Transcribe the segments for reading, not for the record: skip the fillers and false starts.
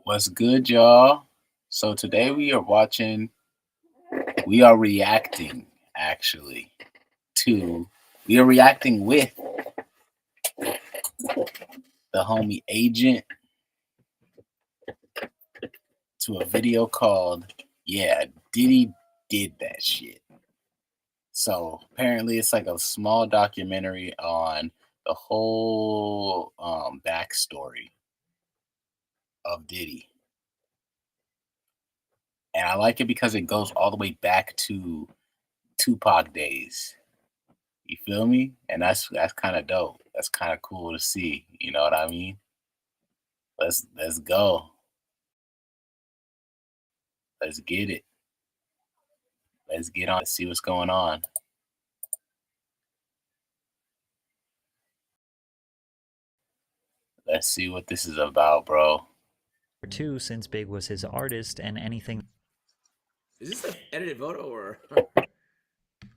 What's good, y'all? So today we are reacting actually we are reacting with the homie Agent to a video called Yeah, Diddy Did That Shit. So apparently it's like a small documentary on the whole backstory of Diddy. And I like it because it goes all the way back to Tupac days. You feel me? And that's kind of dope. That's kind of cool to see. You know what I mean? Let's go. Let's get it. Let's get on. Let's see what's going on. Let's see what this is about, bro. Two, since Big was his artist, and anything Is this an edited photo or?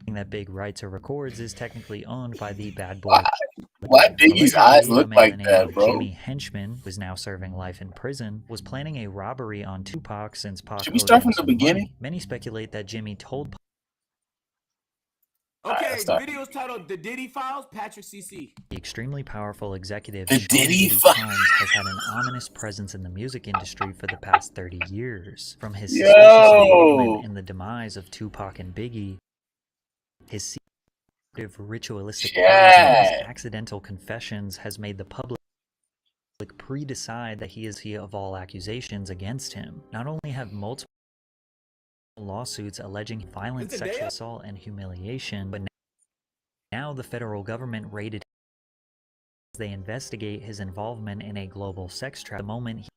that Big writes or records is technically owned by the bad boy. Why Biggie's eyes look like that, bro? Jimmy Henchman, who is now serving life in prison, was planning a robbery on Tupac since Pac. Should we start from the beginning? Money. Many speculate that Jimmy told. Okay, the video is titled "The Diddy Files." Patrick CC. The extremely powerful executive The Diddy Files has had an ominous presence in the music industry for the past 30 years. From his suspicious involvement in the demise of Tupac and Biggie, his ritualistic and his accidental confessions has made the public pre-decide that he is of all accusations against him. Not only have multiple lawsuits alleging violent sexual assault and humiliation, but now the federal government raided as they investigate his involvement in a global sex trafficking. At the moment,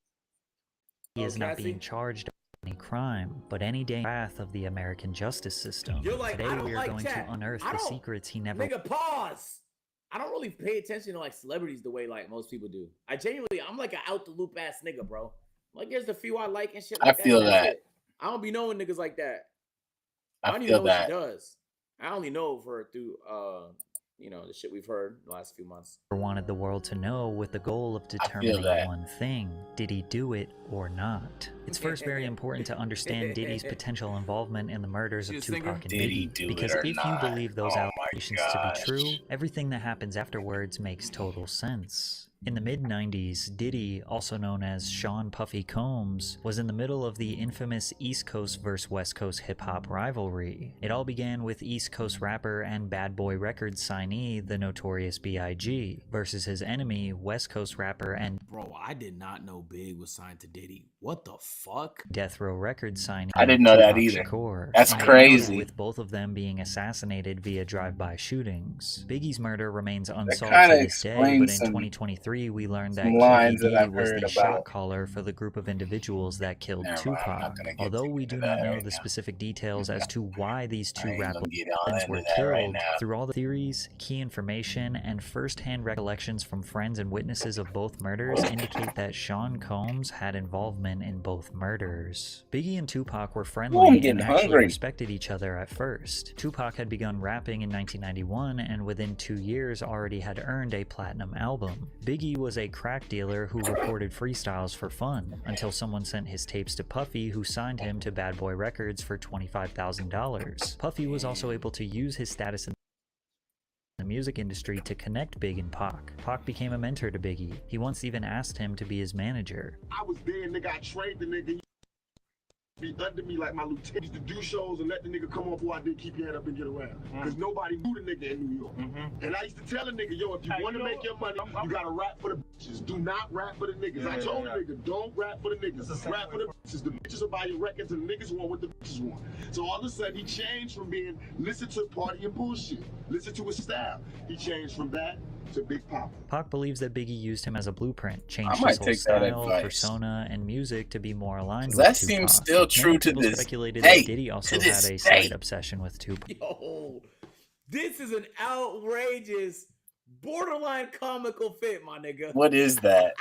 he is not being charged of any crime, but any day wrath of the American justice system. Today we are going to unearth the secrets he never. Nigga, pause. I don't really pay attention to like celebrities the way like most people do. I'm like an out the loop ass nigga, bro. Like there's a few I like and shit. Like I feel that. I don't be knowing niggas like that. I don't feel even know that. what she does. I only know of her through the shit we've heard in the last few months. Wanted the world to know with the goal of determining one thing: did he do it or not? It's first very important to understand Diddy's potential involvement in the murders of Tupac and Biggie, because if you believe those allegations to be true, everything that happens afterwards makes total sense. In the mid-90s, Diddy, also known as Sean Puffy Combs, was in the middle of the infamous East Coast vs. West Coast hip-hop rivalry. It all began with East Coast rapper and Bad Boy Records signee, the Notorious B.I.G., versus his enemy, West Coast rapper and... Bro, I did not know Big was signed to Diddy. What the fuck? Death Row Records signee. I didn't know that either. That's crazy. With both of them being assassinated via drive-by shootings. Biggie's murder remains unsolved to this day, but in 2023, we learned that Diddy was the shot caller for the group of individuals that killed Tupac. Although we do not know the specific details as to why these two rappers were killed, through all the theories, key information, and first-hand recollections from friends and witnesses of both murders indicate that Sean Combs had involvement in both murders. Biggie and Tupac were friendly and actually respected each other at first. Tupac had begun rapping in 1991 and within 2 years already had earned a platinum album. Biggie was a crack dealer who recorded freestyles for fun, until someone sent his tapes to Puffy, who signed him to Bad Boy Records for $25,000. Puffy was also able to use his status in the music industry to connect Big and Pac. Pac became a mentor to Biggie. He once even asked him to be his manager. I was there, nigga. I trained the nigga. Be under me like my lieutenant. Used to do shows and let the nigga come on before I did. Keep your head up and get around. Because nobody knew the nigga in New York. And I used to tell the nigga, yo, if you want to make your money, you gotta rap for the bitches. Do not rap for the niggas. I told the nigga, don't rap for the niggas. Rap for the bitches. The bitches will buy your records and the niggas want what the bitches want. So all of a sudden he changed from being listen to party and bullshit. Listen to his style. He changed from that to Big Papa. Pac believes that Biggie used him as a blueprint, changed his whole style, persona, and music to be more aligned with Tupac. That seems still true to this speculated that Diddy also had a slight obsession with Tupac. Yo, this is an outrageous, borderline comical fit, my nigga. What is that?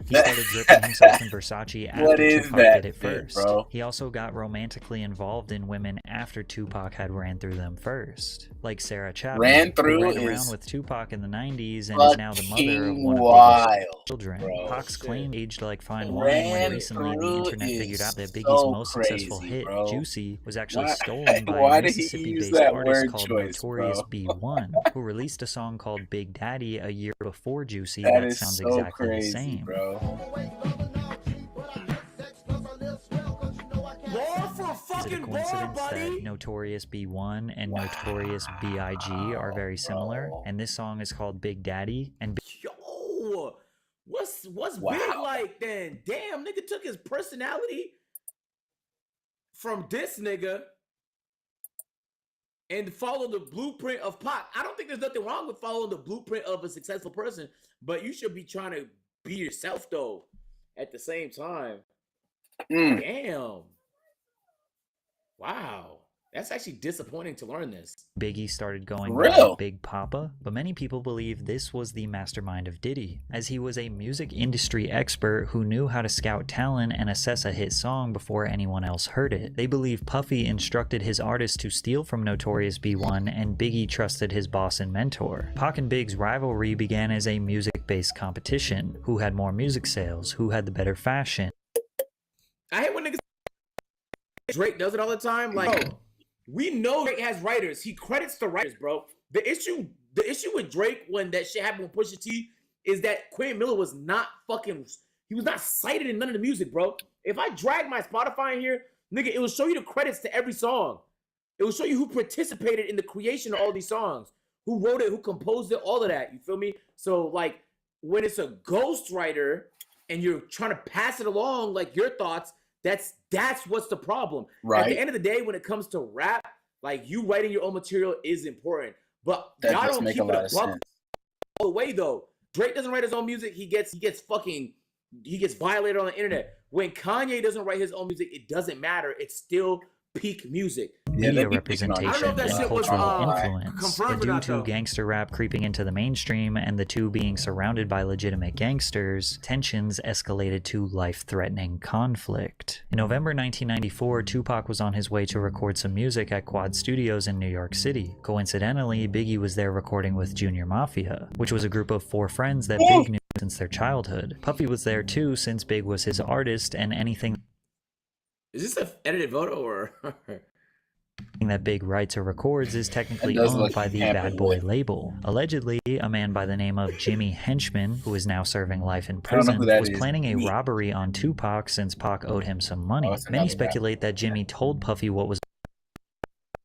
He started dripping himself in Versace after Tupac did it first. Bro? He also got romantically involved in women after Tupac had ran through them first. Like Sarah Chapman, who ran around with Tupac in the 90s and is now the mother of one of Biggie's children. Pac's claim aged like fine wine when recently the internet figured out that Biggie's most successful hit, Juicy, was actually stolen by a Mississippi-based artist called Notorious B.1, who released a song called Big Daddy a year before Juicy that sounds exactly the same. Bro. Is it a coincidence that Notorious B.1 and Notorious B.I.G. are very similar, and this song is called Big Daddy? And yo, what's Big like then? Damn, nigga took his personality from this nigga and followed the blueprint of Pac. I don't think there's nothing wrong with following the blueprint of a successful person, but you should be trying to be yourself though at the same time. Damn. Wow. That's actually disappointing to learn this. Biggie started going by Big Papa, but many people believe this was the mastermind of Diddy, as he was a music industry expert who knew how to scout talent and assess a hit song before anyone else heard it. They believe Puffy instructed his artist to steal from Notorious B.1, and Biggie trusted his boss and mentor. Pac and Big's rivalry began as a music-based competition. Who had more music sales? Who had the better fashion? I hate when niggas Drake does it all the time. Like, bro, we know Drake has writers. He credits the writers, bro. The issue with Drake when that shit happened with Pusha T is that Quentin Miller was not he was not cited in none of the music, bro. If I drag my Spotify in here, nigga, it will show you the credits to every song. It will show you who participated in the creation of all these songs, who wrote it, who composed it, all of that. You feel me? So, like, when it's a ghostwriter and you're trying to pass it along, like your thoughts, that's what's the problem. Right. At the end of the day, when it comes to rap, like, you writing your own material is important, but that y'all don't keep it above all the way though. Drake doesn't write his own music. He gets violated on the internet. When Kanye doesn't write his own music, it doesn't matter. It's still peak music. Media representation and cultural influence. But due to gangster rap creeping into the mainstream and the two being surrounded by legitimate gangsters, tensions escalated to life-threatening conflict. In November 1994, Tupac was on his way to record some music at Quad Studios in New York City. Coincidentally, Biggie was there recording with Junior Mafia, which was a group of 4 friends that Big knew since their childhood. Puffy was there too, since Big was his artist, and anything... Is this an edited photo or... that Big writes or records is technically owned by the Bad Boy label. Allegedly, a man by the name of Jimmy Henchman, who is now serving life in prison, was planning a robbery on Tupac since Pac owed him some money. Many speculate that Jimmy told Puffy what was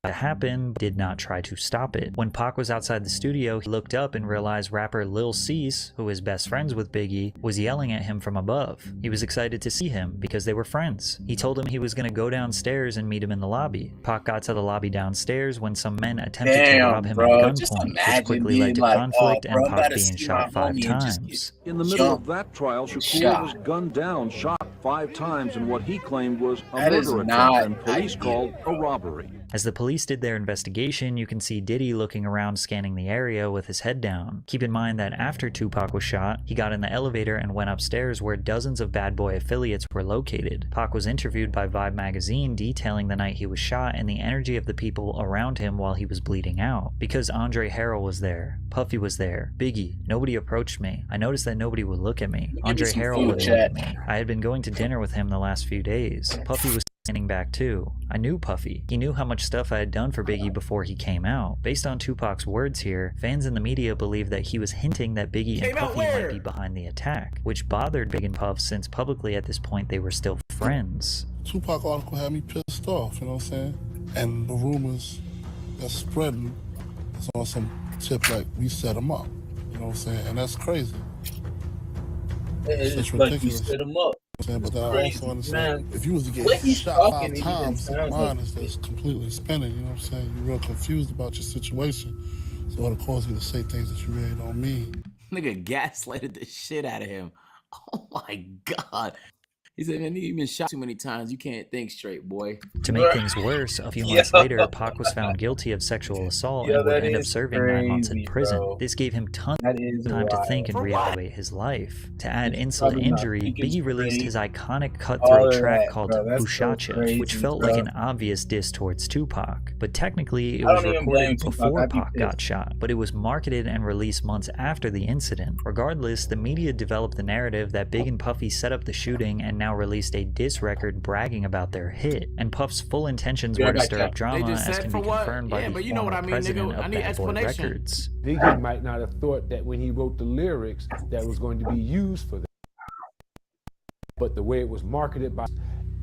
that happened, did not try to stop it. When Pac was outside the studio, he looked up and realized rapper Lil Cease, who is best friends with Biggie, was yelling at him from above. He was excited to see him because they were friends. He told him he was going to go downstairs and meet him in the lobby. Pac got to the lobby downstairs when some men attempted to rob him at gunpoint, which quickly led to conflict and Pac being shot 5 times. In the middle of that trial, Shakur was gunned down, shot 5 times in what he claimed was a murder attempt and police called a robbery. As the police did their investigation, you can see Diddy looking around scanning the area with his head down. Keep in mind that after Tupac was shot, he got in the elevator and went upstairs where dozens of Bad Boy affiliates were located. Pac was interviewed by Vibe magazine detailing the night he was shot and the energy of the people around him while he was bleeding out. Because Andre Harrell was there, Puffy was there, Biggie, nobody approached me. I noticed that nobody would look at me. Andre Harrell wouldn't look at me. I had been going to dinner with him the last few days. Puffy was standing back too. I knew Puffy. He knew how much stuff I had done for Biggie before he came out. Based on Tupac's words here, fans in the media believe that he was hinting that Biggie and Puffy might be behind the attack, which bothered Big and Puff since publicly at this point they were still friends. Tupac article had me pissed off, you know what I'm saying? And the rumors that's spreading is on some tip like we set him up, you know what I'm saying? And that's crazy. It's like you set him up. But then I also understand, if you was to get shot 5 times, your mind is just completely spinning, you know what I'm saying? You're real confused about your situation, so it'll cause you to say things that you really don't mean. Nigga gaslighted the shit out of him. Oh my God. He said, man, you've been shot too many times. You can't think straight, boy. To make things worse, a few months later, Pac was found guilty of sexual assault and would end up serving 9 months in prison. Bro. This gave him tons That of is time to wild. think and For reevaluate his life. To add He's insult to probably not injury, thinking Biggie released straight. his iconic All cutthroat of track that, called bro. That's so Buchacha, which crazy, felt bro. like an obvious diss towards Tupac. But technically, it I was don't even blame recorded Tupac. before I'd be Pac got pissed. shot, but it was marketed and released months after the incident. Regardless, the media developed the narrative that Big and Puffy set up the shooting and now released a diss record bragging about their hit. And Puff's full intentions were to stir up drama, just as said can for be what? confirmed by Yeah, the but you know what former I mean, president nigga. I of need Bad Boy explanation. Records. Biggie might not have thought that when he wrote the lyrics that was going to be used for that. But the way it was marketed by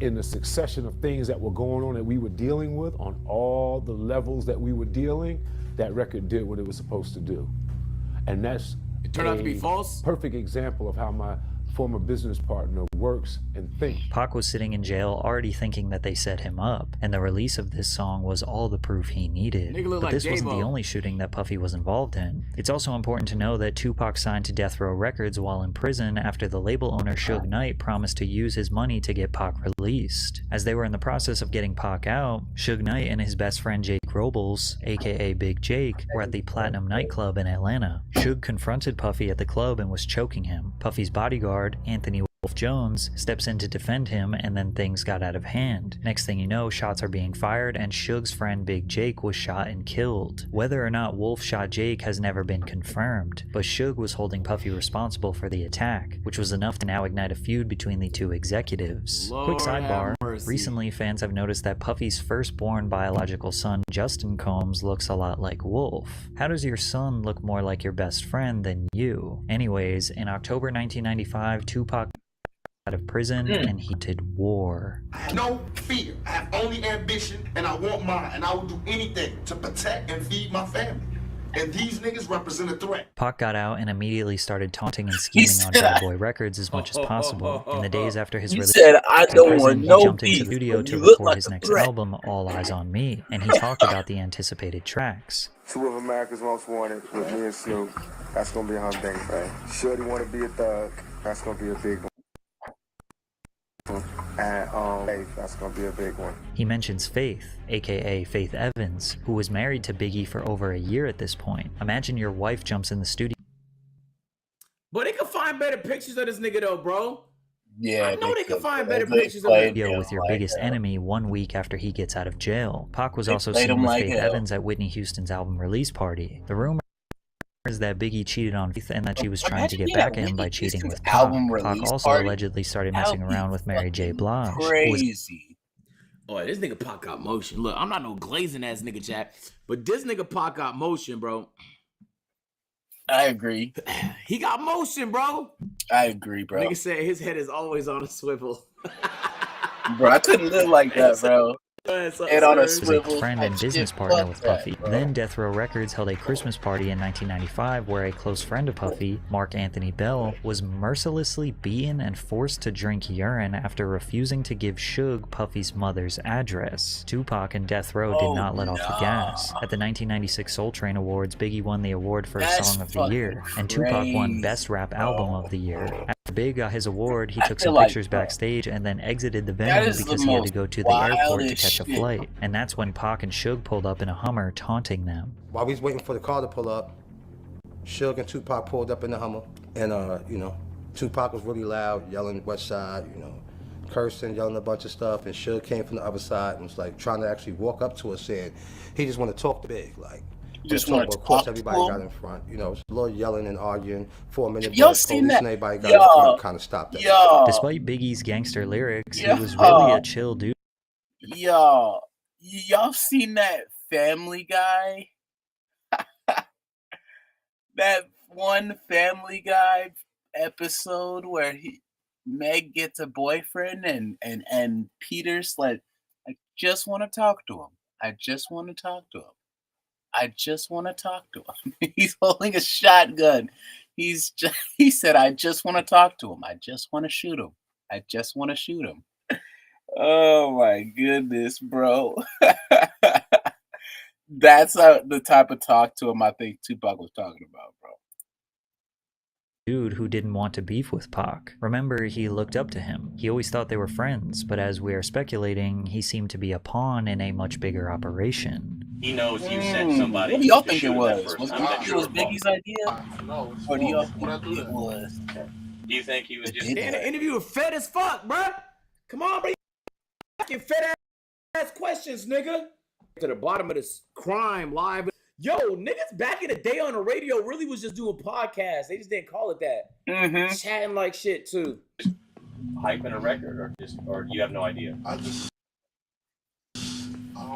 in the succession of things that were going on that we were dealing with on all the levels that we were dealing, that record did what it was supposed to do. And that's It turned out to be false. Perfect example of how my former business partner works and thinks. Pac was sitting in jail already thinking that they set him up, and the release of this song was all the proof he needed. Nigga look But like this wasn't the J-Bo. only shooting that Puffy was involved in. It's also important to know that Tupac signed to Death Row Records while in prison after the label owner Suge Knight promised to use his money to get Pac released. As they were in the process of getting Pac out, Suge Knight and his best friend Jake Robles, aka Big Jake, were at the Platinum nightclub in Atlanta. Suge confronted Puffy at the club and was choking him. Puffy's bodyguard, Anthony Wolf Jones, steps in to defend him, and then things got out of hand. Next thing you know, shots are being fired and Suge's friend Big Jake was shot and killed. Whether or not Wolf shot Jake has never been confirmed, but Suge was holding Puffy responsible for the attack, which was enough to now ignite a feud between the two executives. Lord Quick sidebar, have mercy. recently fans have noticed that Puffy's firstborn biological son Justin Combs looks a lot like Wolf. How does your son look more like your best friend than you? Anyways, in October 1995, Tupac out of prison and he did war. No fear. I have only ambition and I want mine. And I will do anything to protect and feed my family. And these niggas represent a threat. Pac got out and immediately started taunting and scheming on Bad Boy Records as much as possible. In the days after his release, I don't want he no jumped into beef. the studio to You look record like his a next threat. album, All Eyes on Me, and he talked about the anticipated tracks. Two of America's Most Wanted with me and Snoop. That's gonna be a thing, right? Shorty wanna be a thug. That's gonna be a big one. And Faith, that's gonna be a big one. He mentions Faith, aka Faith Evans, who was married to Biggie for over a year at this point. Imagine your wife jumps in the studio. But they can find better pictures of this nigga though, bro. Yeah, I know they can find better They pictures of played him. him With your like biggest hell. enemy 1 week after he gets out of jail. Pac was They also played seen him with like Faith hell. Evans at Whitney Houston's album release party. The rumor is that Biggie cheated on Faith and that she was trying to get back at him by cheating with Pac. Album Pac release also party? allegedly started messing That'd be around with Mary J. fucking Blige, who was Crazy. Oh, this nigga Pac got motion. Look, I'm not no glazing ass nigga, chat, but this nigga Pac got motion, bro. I agree. He got motion, bro. I agree, bro. Nigga said his head is always on a swivel. Bro, I couldn't live like that, bro. Head on a was a swivel. friend and Type business shit. partner Fuck with that, Puffy. bro. Then Death Row Records held a Christmas party in 1995 where a close friend of Puffy, Mark Anthony Bell, was mercilessly beaten and forced to drink urine after refusing to give Suge Puffy's mother's address. Tupac and Death Row did not let off the gas. At the 1996 Soul Train Awards, Biggie won the award for That's Song of the Year, and Tupac won Best Rap Album of the Year. After Big got his award, he took some feel like, pictures backstage and then exited the that venue is the because he had to most go to the airport to wildest catch a shit. flight. And that's when Pac and Suge pulled up in a Hummer, taunting them. While we was waiting for the car to pull up, Suge and Tupac pulled up in the Hummer. And, Tupac was really loud, yelling West Side, cursing, yelling a bunch of stuff. And Suge came from the other side and was like trying to actually walk up to us saying he just want to talk to Big. Like, Just want to of course, talk everybody to got him? in front. It's a little yelling and arguing for a minute. Y'all but seen police that? and everybody got in front, kind of stopped that. Yo, Despite Biggie's gangster lyrics, he Yeah. was really a chill dude. y'all seen that Family Guy? That one Family Guy episode where Meg gets a boyfriend and Peter's like, I just want to talk to him. I just want to talk to him. I just want to talk to him. He's holding a shotgun. He said, I just want to talk to him. I just want to shoot him. I just want to shoot him. Oh my goodness, bro. That's the type of talk to him I think Tupac was talking about, bro. dude who didn't want to beef with Pac. Remember, he looked up to him. He always thought they were friends, but as we are speculating, he seemed to be a pawn in a much bigger operation. He knows you sent somebody. What do y'all think it was? Was it was Biggie's idea? No, Or do y'all think it was? Do you think he was just... Man, the interview was fed as fuck, bruh. Come on, bro. Fucking fed ass questions, nigga. To the bottom of this crime live. Yo, niggas back in the day on the radio really was just doing podcasts. They just didn't call it that. Chatting like shit too. Hyping a record, or you have no idea? I don't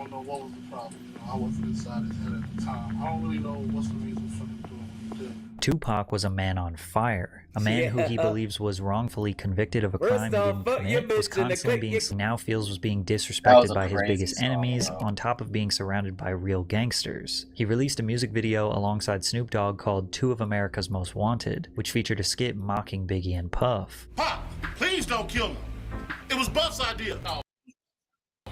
know what was the problem. You know, I wasn't inside his head at the time. I don't really know what's the reason for him doing what he did. Tupac was a man on fire. A man who he believes was wrongfully convicted of a crime he didn't commit, was constantly being now feels was being disrespected by his biggest enemies, on top of being surrounded by real gangsters. He released a music video alongside Snoop Dogg called Two of America's Most Wanted, which featured a skit mocking Biggie and Puff. Pop, please don't kill me. It was Buff's idea.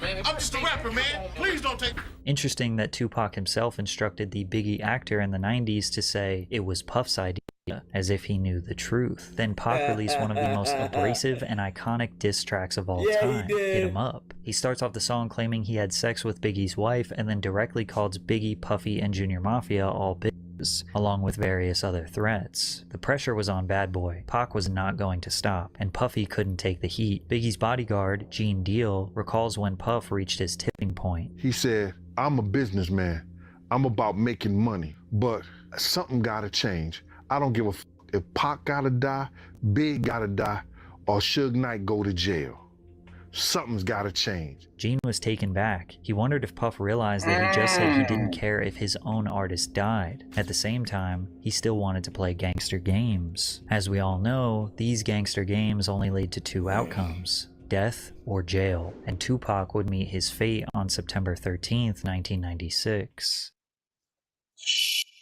I'm just a rapper, man. Please don't take... Interesting that Tupac himself instructed the Biggie actor in the 90s to say it was Puff's idea, as if he knew the truth. Then Pac released one of the most abrasive and iconic diss tracks of all time, Hit 'Em Up. He starts off the song claiming he had sex with Biggie's wife and then directly calls Biggie, Puffy, and Junior Mafia all bitches, along with various other threats. The pressure was on Bad Boy. Pac was not going to stop, and Puffy couldn't take the heat. Biggie's bodyguard, Gene Deal, recalls when Puff reached his tipping point. He said, I'm a businessman. I'm about making money, but something gotta change. I don't give a f if Pac gotta die, Big gotta die, or Suge Knight go to jail. Something's gotta change. Gene was taken back. He wondered if Puff realized that he just said he didn't care if his own artist died. At the same time, he still wanted to play gangster games. As we all know, these gangster games only lead to two outcomes: death or jail, and Tupac would meet his fate on September 13th, 1996.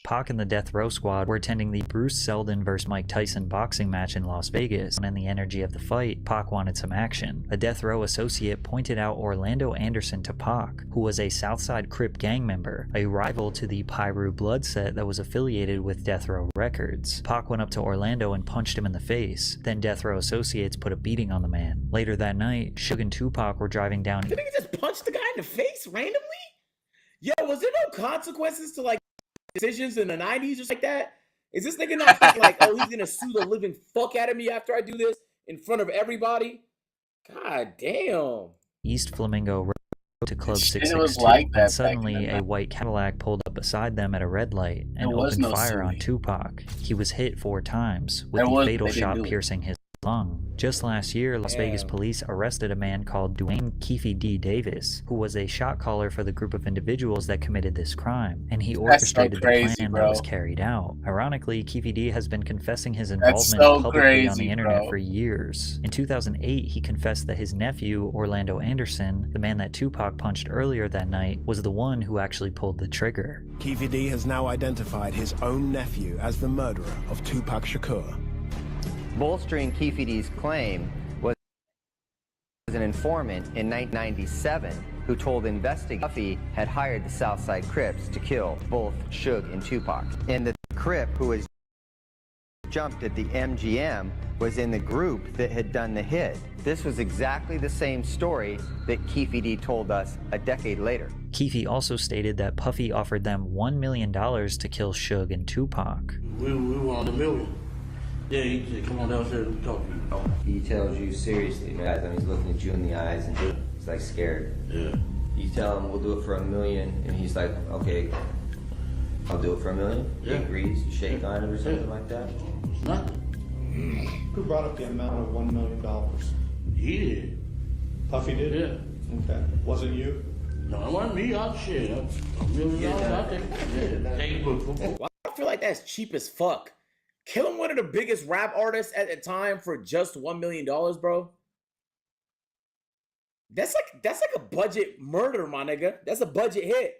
Pac and the Death Row Squad were attending the Bruce Seldon vs. Mike Tyson boxing match in Las Vegas, and in the energy of the fight, Pac wanted some action. A Death Row associate pointed out Orlando Anderson to Pac, who was a Southside Crip gang member, a rival to the Pyru Blood set that was affiliated with Death Row Records. Pac went up to Orlando and punched him in the face. Then Death Row associates put a beating on the man. Later that night, Suge and Tupac were driving down... Did he just punch the guy in the face randomly? Yo, was there no consequences to, like, decisions in the 90s just like that? Is this nigga not thinking like, oh, he's gonna sue the living fuck out of me after I do this in front of everybody? God damn. East Flamingo Road to Club 662, like and suddenly a white Cadillac pulled up beside them at a red light and opened fire on Tupac. He was hit 4 times, with the fatal shot piercing his lung. Just last year, Las Vegas police arrested a man called Dwayne Keefe D. Davis, who was a shot caller for the group of individuals that committed this crime, and he orchestrated the plan that was carried out. Ironically, Keefe D. has been confessing his involvement publicly on the internet for years. In 2008, he confessed that his nephew, Orlando Anderson, the man that Tupac punched earlier that night, was the one who actually pulled the trigger. Keefe D. has now identified his own nephew as the murderer of Tupac Shakur. Bolstering Keefe D's claim was an informant in 1997 who told investigators Puffy had hired the Southside Crips to kill both Suge and Tupac. And the Crip who was jumped at the MGM was in the group that had done the hit. This was exactly the same story that Keefe D told us a decade later. Keefe also stated that Puffy offered them $1 million to kill Suge and Tupac. We want $1 million. Yeah, he said, come on downstairs and talk to you. Oh, he tells you seriously, man. I mean, he's looking at you in the eyes and he's like scared. Yeah. You tell him we'll do it for $1 million, and he's like, okay, I'll do it for $1 million. Yeah. He agrees. You shake on it or something like that. It's nothing. Who brought up the amount of $1 million? He did. Puffy did? Yeah. Okay. Wasn't you? No, it wasn't me. I'll shit. $1 million out there. Yeah. Take a book. Well, I feel like that's cheap as fuck. Killing one of the biggest rap artists at the time for just $1 million, bro. That's like a budget murder, my nigga. That's a budget hit.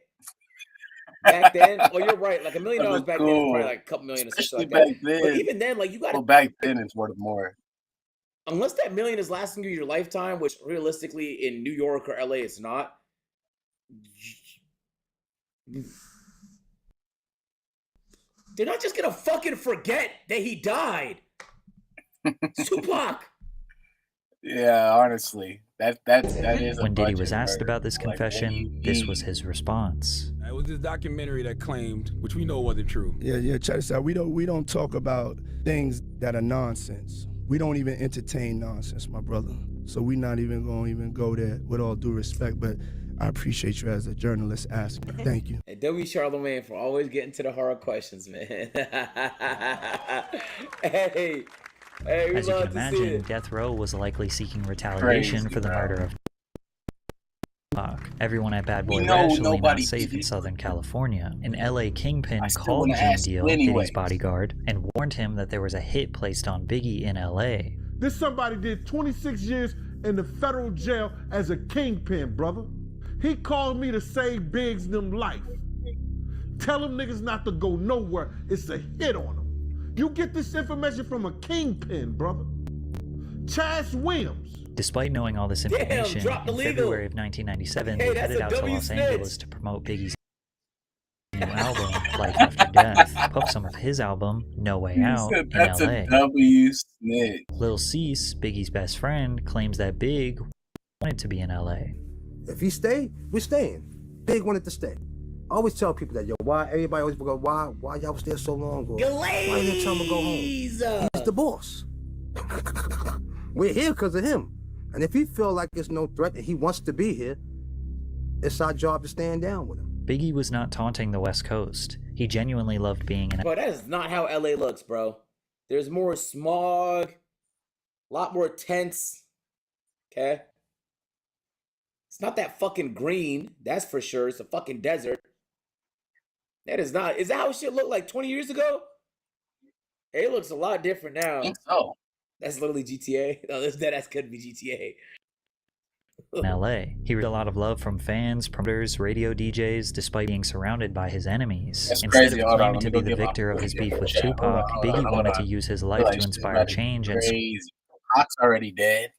Back then, oh, you're right. Like $1 million back then is probably like a couple million or something like that. Then, but even then, like you got. Well, back then it's worth more. Unless that $1 million is lasting you your lifetime, which realistically in New York or LA it's not. They're not just gonna fucking forget that he died. Tupac. Yeah, honestly, that is a When Diddy bunch was of asked murder. about this Like, what do you confession, this was mean? his response. It was this documentary that claimed, which we know wasn't true. Yeah, check this out. We don't talk about things that are nonsense. We don't even entertain nonsense, my brother. So we're not even going to go there, with all due respect, but I appreciate you as a journalist asking. Thank you. And W. Charlemagne for always getting to the hard questions, man. hey, we As you love can to see imagine, it. Death Row was likely seeking retaliation Crazy, for the bro. murder of Tupac. Everyone at Bad Boy We know Rationally not nobody safe in did. Southern California. An LA kingpin still called wanna Gene ask you Deal, anyways. Diddy's bodyguard, and warned him that there was a hit placed on Biggie in LA. This somebody did 26 years in the federal jail as a kingpin, brother. He called me to save Biggs' them life. Tell them niggas not to go nowhere. It's a hit on them. You get this information from a kingpin, brother. Chaz Williams. Despite knowing all this information, drop the in legal. February of 1997, Hey, they that's headed a out to W Los snitch. Angeles to promote Biggie's new album, Life After Death. Puff some of his album, No Way He Out, said in that's LA. a W snitch. Lil Cease, Biggie's best friend, claims that Big wanted to be in LA. If he stay, we're staying. Big wanted to stay. I always tell people that, yo, why everybody always go, why y'all was there so long ago? Why you didn't tell him to go home? He's the boss. We're here because of him. And if he feel like there's no threat and he wants to be here, it's our job to stand down with him. Biggie was not taunting the West Coast. He genuinely loved being in Bro, that is not how LA looks, bro. There's more smog, a lot more tents. Okay? It's not that fucking green, that's for sure. It's a fucking desert. That is not. Is that how shit looked like 20 years ago? It looks a lot different now. I think so. That's literally GTA. No, that couldn't be GTA. in LA. He received a lot of love from fans, promoters, radio DJs, despite being surrounded by his enemies. That's Instead crazy. of Hold on, claiming let to me be go the get my victor of food his here. beef with Yeah, Tupac, Biggie hold wanted on. to use his Feel life like to shit inspire about to be change and crazy. Pac's already dead.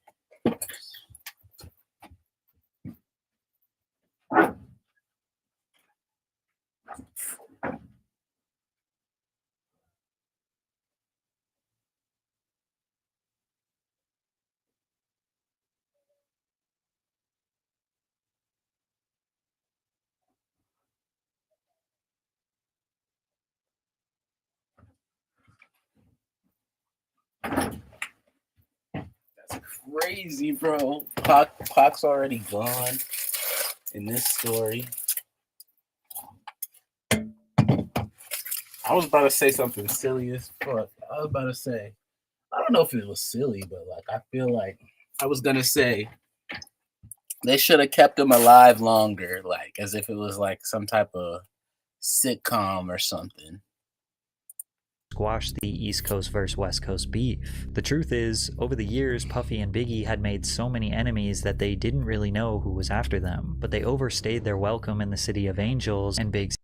That's crazy, bro. Pac's already gone in this story. I was about to say something silly as fuck. I was about to say, I don't know if it was silly, but like I feel like I was gonna say they should have kept him alive longer, like as if it was like some type of sitcom or something. squash the East Coast versus West Coast beef. The truth is, over the years, Puffy and Biggie had made so many enemies that they didn't really know who was after them, but they overstayed their welcome in the City of Angels, and Big's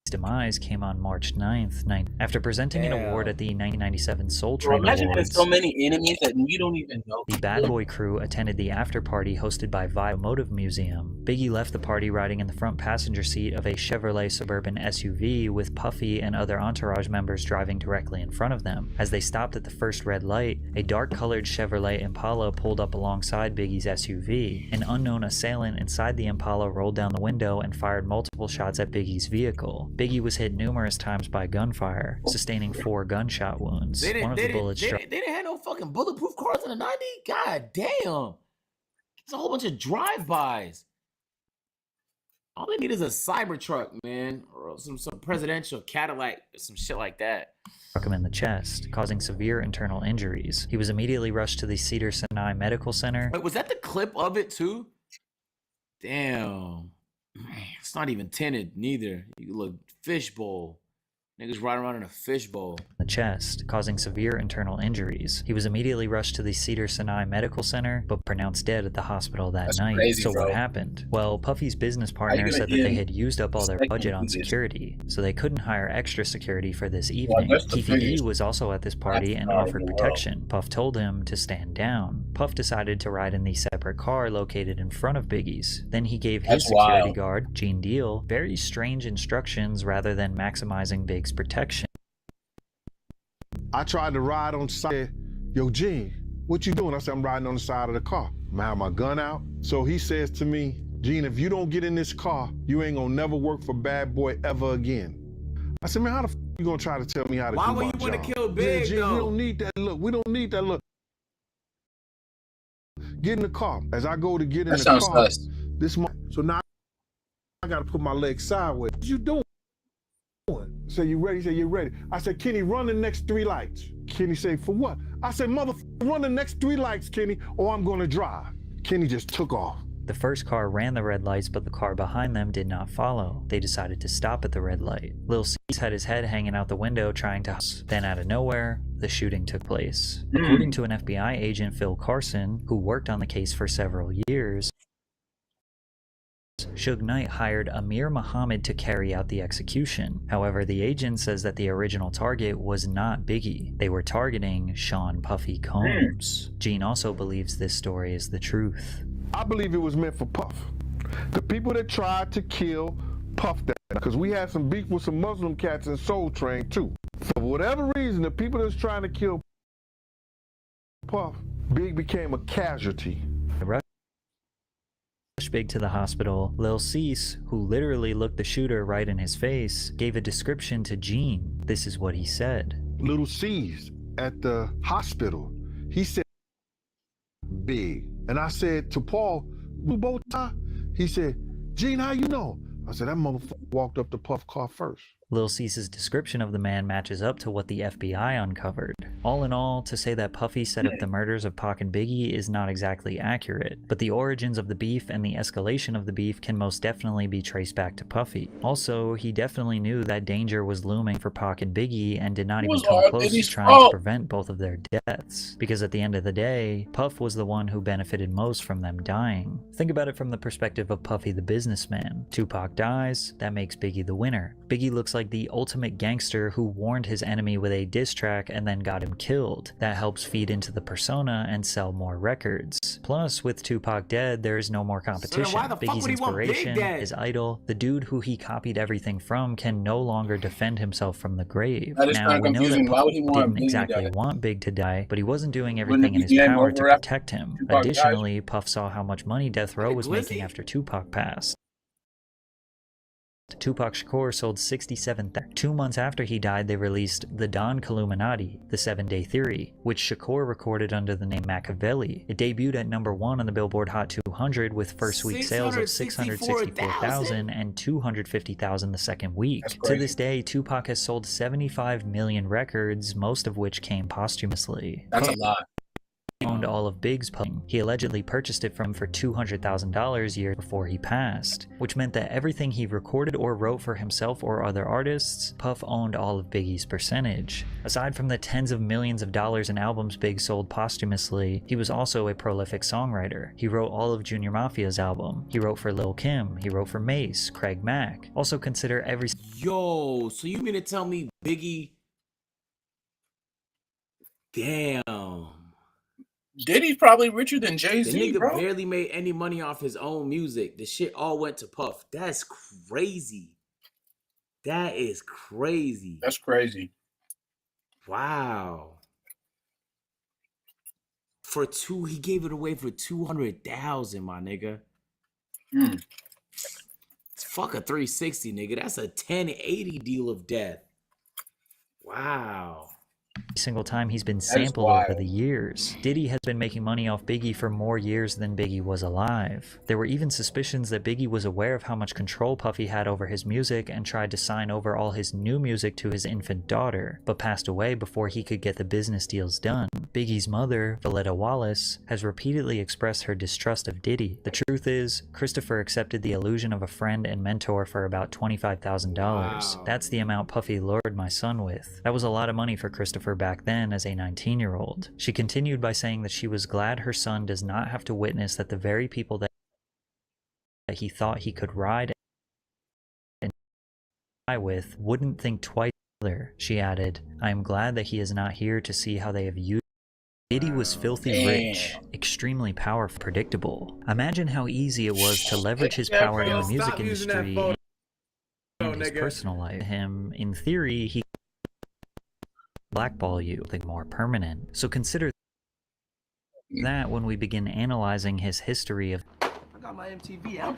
demise came on March 9th. After presenting an award at the 1997 Soul Train Imagine Awards, there's so many enemies that you don't even know. the Bad Boy crew attended the after party hosted by Vibe Motive Museum. Biggie left the party riding in the front passenger seat of a Chevrolet Suburban SUV with Puffy and other entourage members driving directly in front of them. As they stopped at the first red light, a dark-colored Chevrolet Impala pulled up alongside Biggie's SUV. An unknown assailant inside the Impala rolled down the window and fired multiple shots at Biggie's vehicle. Biggie was hit numerous times by gunfire, sustaining 4 gunshot wounds. One of the bullets struck. They didn't have no fucking bulletproof cars in the 90s? God damn. It's a whole bunch of drive-bys. All they need is a Cybertruck, man, or some presidential Cadillac, or some shit like that. Struck him in the chest, causing severe internal injuries. He was immediately rushed to the Cedars-Sinai Medical Center. Wait, was that the clip of it too? Damn. It's not even tinted, neither. You look fishbowl. Niggas riding around in a fishbowl. The chest, causing severe internal injuries. He was immediately rushed to the Cedars-Sinai Medical Center, but pronounced dead at the hospital that night. Crazy, so bro. what happened? Well, Puffy's business partner said that they had used up all their budget on security, so they couldn't hire extra security for this evening. Keefe D was also at this party and offered protection. Puff told him to stand down. Puff decided to ride in the separate car located in front of Biggie's. Then he gave his security guard, Gene Deal, very strange instructions rather than maximizing Big's protection. I tried to ride on the side. Yo, Gene, what you doing? I said, I'm riding on the side of the car. I have my gun out. So he says to me, Gene, if you don't get in this car, you ain't gonna never work for Bad Boy ever again. I said, man, how the f you gonna try to tell me how to do my job? Why would you want to kill Big, Gene, though? we don't need that look. We don't need that look. Get in the car. As I go to get in the car, so now I gotta put my legs sideways. What you doing? Say, you ready? He said, you ready. I said, Kenny, run the next 3 lights. Kenny say, for what? I said, motherfucker, run the next 3 lights, Kenny, or I'm gonna drive. Kenny just took off. The first car ran the red lights, but the car behind them did not follow. They decided to stop at the red light. Lil Cease had his head hanging out the window trying to hustle. Then out of nowhere, the shooting took place. According to an FBI agent, Phil Carson, who worked on the case for several years, Suge Knight hired Amir Muhammad to carry out the execution. However, the agent says that the original target was not Biggie. They were targeting Sean Puffy Combs. Gene also believes this story is the truth. I believe it was meant for Puff. The people that tried to kill Puff, because we had some beef with some Muslim cats in Soul Train too. For whatever reason, the people that's trying to kill Puff, Big became a casualty. Rushed Big to the hospital. Lil Cease, who literally looked the shooter right in his face, gave a description to Gene. This is what he said. Little Cease at the hospital, he said, Big. And I said to Paul, blue bow tie? He said, Gene, how you know? I said, that motherfucker walked up to Puff car first. Lil Cease's description of the man matches up to what the FBI uncovered. All in all, to say that Puffy set up the murders of Pac and Biggie is not exactly accurate, but the origins of the beef and the escalation of the beef can most definitely be traced back to Puffy. Also, he definitely knew that danger was looming for Pac and Biggie and did not even come close to trying to prevent both of their deaths, because at the end of the day, Puff was the one who benefited most from them dying. Think about it from the perspective of Puffy the businessman. Tupac dies, that makes Biggie the winner. Biggie looks like the ultimate gangster who warned his enemy with a diss track and then got him killed. That helps feed into the persona and sell more records. Plus, with Tupac dead, there is no more competition. So why the fuck Biggie's would he want Big inspiration, dead? his idol, the dude who he copied everything from, can no longer defend himself from the grave. That is Now, kinda we know that confusing. Why Puff would he want didn't Big to exactly die? want Big to die, but he wasn't doing Wouldn't everything it in be his game power to over after protect him. Tupac dies? Additionally, Puff saw how much money Death Row was making after Tupac passed. Tupac Shakur sold 67,000. 2 months after he died, they released The Don Illuminati, The 7-Day Theory, which Shakur recorded under the name Machiavelli. It debuted at #1 on the Billboard Hot 200 with first week sales of 664,000 and 250,000 the second week. To this day, Tupac has sold 75 million records, most of which came posthumously. That's a lot. He owned all of Big's publishing. He allegedly purchased it from him for $200,000 years before he passed, which meant that everything he recorded or wrote for himself or other artists, Puff owned all of Biggie's percentage. Aside from the tens of millions of dollars in albums Big sold posthumously, he was also a prolific songwriter. He wrote all of Junior Mafia's album. He wrote for Lil' Kim. He wrote for Mace, Craig Mack. Also consider every... Yo, so you mean to tell me Biggie... Damn. Diddy's probably richer than Jay-Z, The nigga bro. barely made any money off his own music. The shit all went to Puff. That's crazy. That is crazy. That's crazy. Wow. He gave it away for 200,000, my nigga. It's fuck a 360, nigga. That's a 1080 deal of death. Wow. Single time he's been sampled over the years. Diddy has been making money off Biggie for more years than Biggie was alive. There were even suspicions that Biggie was aware of how much control Puffy had over his music and tried to sign over all his new music to his infant daughter, but passed away before he could get the business deals done. Biggie's mother, Valletta Wallace, has repeatedly expressed her distrust of Diddy. The truth is, Christopher accepted the illusion of a friend and mentor for about $25,000. Wow. That's the amount Puffy lured my son with. That was a lot of money for Christopher back then as a 19-year-old. She continued by saying that she was glad her son does not have to witness that the very people that he thought he could ride and die with wouldn't think twice. She added, "I am glad that he is not here to see how they have used." Diddy was filthy rich, extremely powerful, predictable. Imagine how easy it was to leverage his power in the music industry and his personal life. In theory, he blackball you, something more permanent. So consider that when we begin analyzing his history of... I got my MTV out.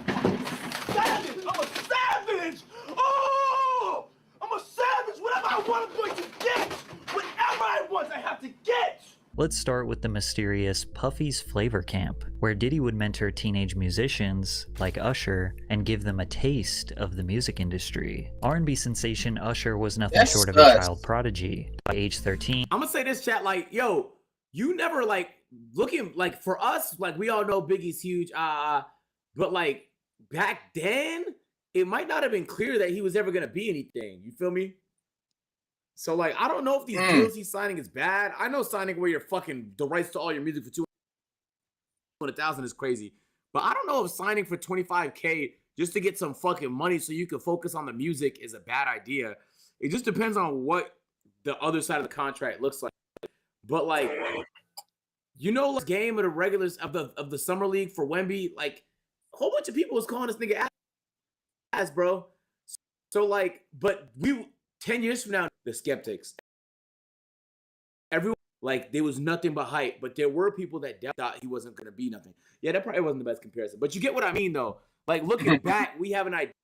Savage! I'm a savage! Oh! I'm a savage! Whatever I want, I'm going to get! Whatever I want, I have to get! Let's start with the mysterious Puffy's Flavor Camp, where Diddy would mentor teenage musicians like Usher and give them a taste of the music industry. R&B sensation Usher was nothing short of a child prodigy. By age 13, I'm gonna say this, chat, like, yo, you never, like, looking, like, for us, like, we all know Biggie's huge, but, like, back then, it might not have been clear that he was ever gonna be anything, you feel me? So, like, I don't know if these deals he's signing is bad. I know signing where you're fucking the rights to all your music for $200,000 is crazy. But I don't know if signing for $25K just to get some fucking money so you can focus on the music is a bad idea. It just depends on what the other side of the contract looks like. But, like, you know, this game of the regulars of the summer league for Wemby, like, a whole bunch of people was calling this nigga ass, bro. So, like, but 10 years from now, the skeptics, everyone, like, there was nothing but hype, but there were people that thought he wasn't going to be nothing. Yeah, that probably wasn't the best comparison, but you get what I mean, though. Like, looking back, we have an idea.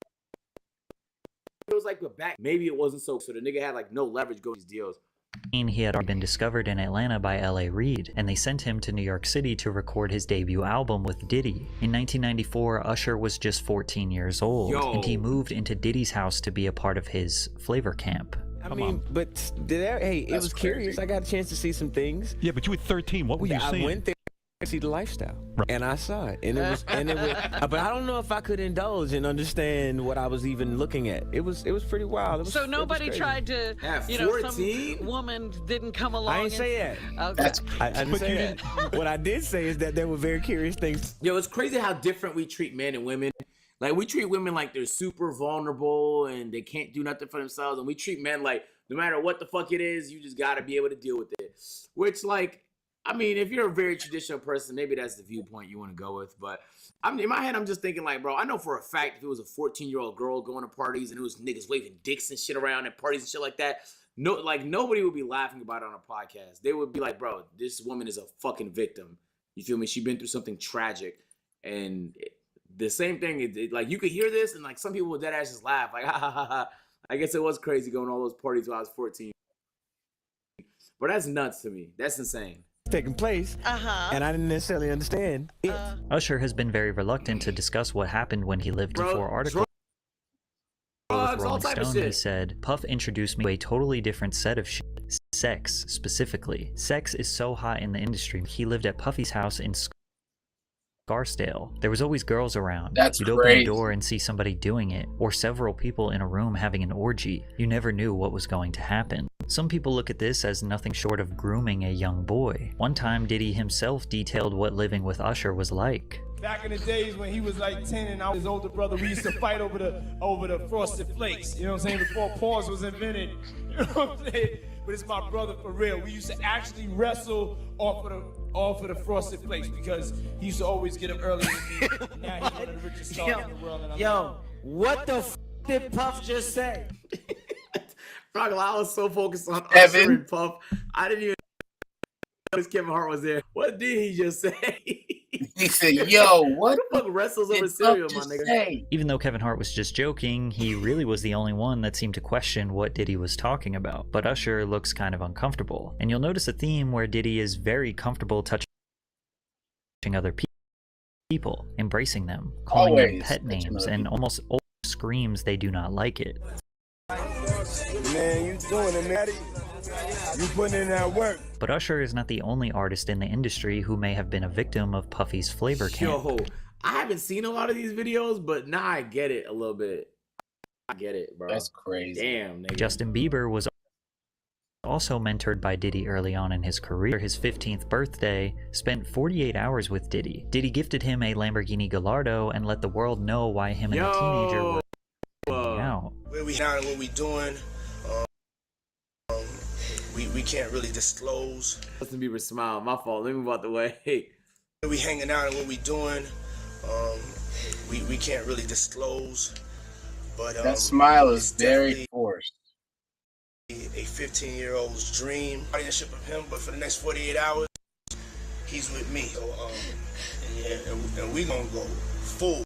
It was like, but back, maybe it wasn't so the nigga had, like, no leverage going these deals. he had already been discovered in Atlanta by L.A. Reid, and they sent him to New York City to record his debut album with Diddy. In 1994, Usher was just 14 years old, and he moved into Diddy's house to be a part of his Flavor Camp. I mean, but hey, it was curious. I got a chance to see some things. Yeah, but you were 13. What were you seeing? I went there to see the lifestyle, and I saw it, and it was, but I don't know if I could indulge and understand what I was even looking at. It was pretty wild. So nobody tried to, you know, some woman didn't come along. I didn't say that. Okay. I didn't say that. What I did say is that there were very curious things. Yo, it's crazy how different we treat men and women. Like, we treat women like they're super vulnerable and they can't do nothing for themselves. And we treat men like no matter what the fuck it is, you just got to be able to deal with it. Which, like, I mean, if you're a very traditional person, maybe that's the viewpoint you want to go with. But in my head, I'm just thinking, like, bro, I know for a fact if it was a 14-year-old girl going to parties and it was niggas waving dicks and shit around at parties and shit like that, no, like, nobody would be laughing about it on a podcast. They would be like, bro, this woman is a fucking victim. You feel me? She's been through something tragic. And the same thing, like, you could hear this and, like, some people would dead ass just laugh. Like, ha, ha, ha, ha. I guess it was crazy going to all those parties when I was 14. But that's nuts to me. That's insane. Taking place, and I didn't necessarily understand it. Usher has been very reluctant to discuss what happened when he lived before articles. With Rolling Stone, he said, Puff introduced me to a totally different set of shit. Sex, specifically. Sex is so hot in the industry. He lived at Puffy's house in Scarsdale. There was always girls around. You'd open the door and see somebody doing it, or several people in a room having an orgy. You never knew what was going to happen. Some people look at this as nothing short of grooming a young boy. One time, Diddy himself detailed what living with Usher was like. Back in the days when he was like 10 and I was his older brother, we used to fight over the Frosted Flakes. You know what I'm saying? Before pause was invented. You know what I'm saying? But it's my brother for real. We used to actually wrestle off of the Frosted Flakes because he used to always get them early than me. Now he's one of the richest stars in the world. And What the f did Puff just say? I was so focused on Usher and Puff, I didn't even notice Kevin Hart was there. What did he just say? He said, yo, what the fuck wrestles over cereal, my nigga? Even though Kevin Hart was just joking, he really was the only one that seemed to question what Diddy was talking about. But Usher looks kind of uncomfortable. And you'll notice a theme where Diddy is very comfortable touching other people, embracing them, calling them pet names, and almost screams they do not like it. Man, you doing it, Matty. You putting in that work. But Usher is not the only artist in the industry who may have been a victim of Puffy's Flavor Camp. Yo, I haven't seen a lot of these videos, but now I get it a little bit. I get it, bro. That's crazy. Damn, nigga. Justin Bieber was also mentored by Diddy early on in his career. His 15th birthday, spent 48 hours with Diddy. Diddy gifted him a Lamborghini Gallardo and let the world know why him and the teenager were hanging out. Where we out and what we doing, we can't really disclose. Justin Bieber smile. My fault. Let me move out the way. Where we hanging out and what we doing, we can't really disclose. But that smile is very forced. A 15-year-old's dream, partnership of him, but for the next 48 hours, he's with me. So, and we gonna go full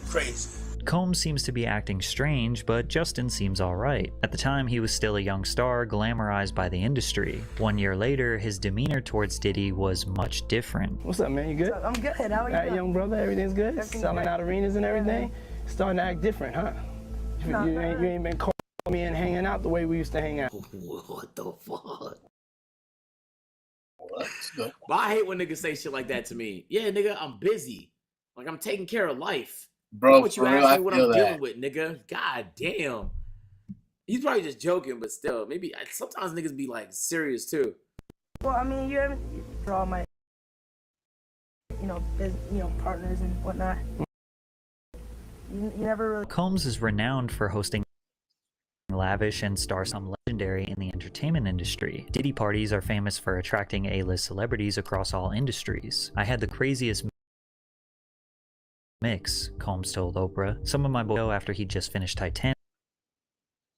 crazy. Combs seems to be acting strange, but Justin seems alright. At the time, he was still a young star, glamorized by the industry. 1 year later, his demeanor towards Diddy was much different. What's up, man? You good? I'm good. How are you? Young brother, everything's good? Selling out arenas and everything? Starting to act different, huh? You ain't been calling me and hanging out the way we used to hang out. What the fuck? But I hate when niggas say shit like that to me. Yeah, nigga, I'm busy. Like, I'm taking care of life. Bro, What you for real, ask I me what feel I'm that. dealing with, nigga. God damn. He's probably just joking, but still, maybe sometimes niggas be like serious too. Well, I mean, you haven't for all my, partners and whatnot. You never really. Combs is renowned for hosting lavish and some legendary in the entertainment industry. Diddy parties are famous for attracting A-list celebrities across all industries. I had the craziest mix, Combs told Oprah. Some of my boys after he just finished Titanic.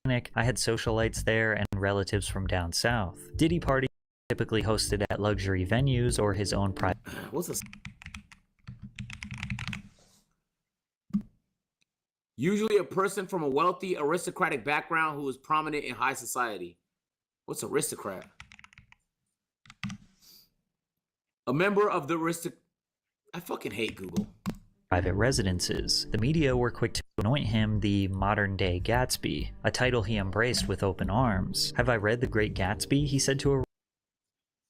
I had socialites there and relatives from down south. Diddy parties typically hosted at luxury venues or his own private. What's this? Usually a person from a wealthy, aristocratic background who is prominent in high society. What's aristocrat? A member of the I fucking hate Google. Private residences. The media were quick to anoint him the modern-day Gatsby, a title he embraced with open arms. "Have I read The Great Gatsby?" he said to a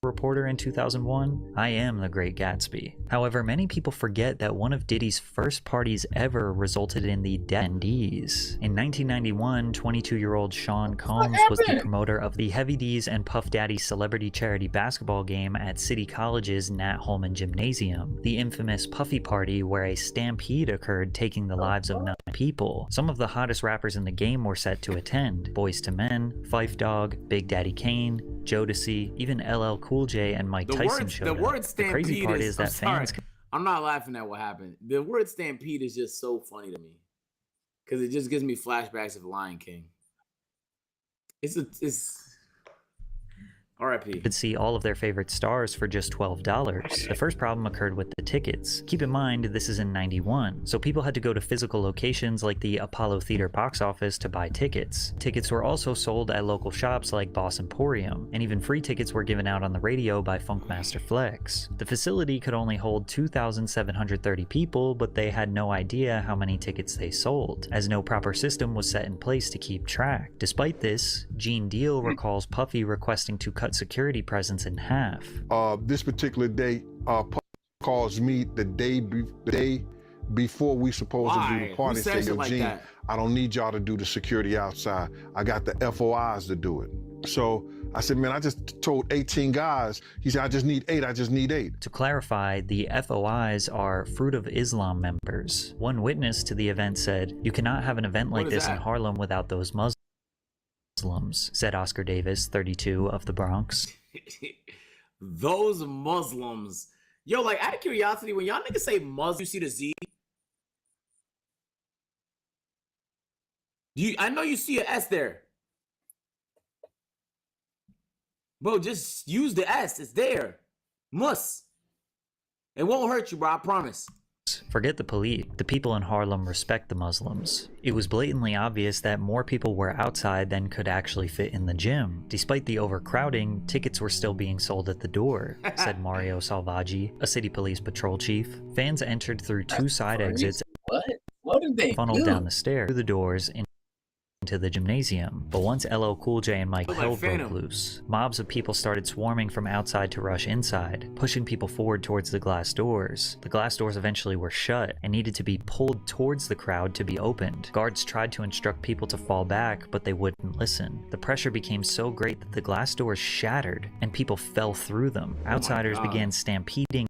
reporter in 2001. "I am the Great Gatsby." However, many people forget that one of Diddy's first parties ever resulted in the attendees. In 1991, 22-year-old Sean Combs was the promoter of the Heavy D's and Puff Daddy celebrity charity basketball game at City College's Nat Holman Gymnasium, the infamous Puffy Party where a stampede occurred taking the lives of 9 people. Some of the hottest rappers in the game were set to attend: Boyz II Men, Phife Dawg, Big Daddy Kane, Jodeci, even LL Cool J and Mike Tyson showed up. The word The crazy part is that fans. I'm not laughing at what happened. The word stampede is just so funny to me because it just gives me flashbacks of Lion King. It's R.I.P. Could see all of their favorite stars for just $12. The first problem occurred with the tickets. Keep in mind, this is in '91, so people had to go to physical locations like the Apollo Theater box office to buy tickets. Tickets were also sold at local shops like Boss Emporium, and even free tickets were given out on the radio by Funkmaster Flex. The facility could only hold 2,730 people, but they had no idea how many tickets they sold, as no proper system was set in place to keep track. Despite this, Gene Deal recalls Puffy requesting to cut security presence in half. This particular day, Puff calls me the day before we supposed to do the party. Say, yo, Gene, I don't need y'all to do the security outside. I got the FOIs to do it. So I said, man, I just told 18 guys. He said, I just need 8. I just need 8. To clarify, the FOIs are Fruit of Islam members. One witness to the event said, "You cannot have an event like this in Harlem without those Muslims," said Oscar Davis, 32, of the Bronx. Those Muslims. Yo, like, out of curiosity, when y'all niggas say Muslim, you see the Z? I know you see an S there. Bro, just use the S. It's there. Mus. It won't hurt you, bro. I promise. Forget the police. The people in Harlem respect the Muslims. It was blatantly obvious that more people were outside than could actually fit in the gym. Despite the overcrowding, tickets were still being sold at the door, said Mario Salvaggi, a city police patrol chief. Fans entered through 2 side exits. What did they funneled do? down the stairs through the doors into the gymnasium. But once LL Cool J and Mike Hill broke loose, mobs of people started swarming from outside to rush inside, pushing people forward towards the glass doors. The glass doors eventually were shut and needed to be pulled towards the crowd to be opened. Guards tried to instruct people to fall back, but they wouldn't listen. The pressure became so great that the glass doors shattered and people fell through them. Outsiders began stampeding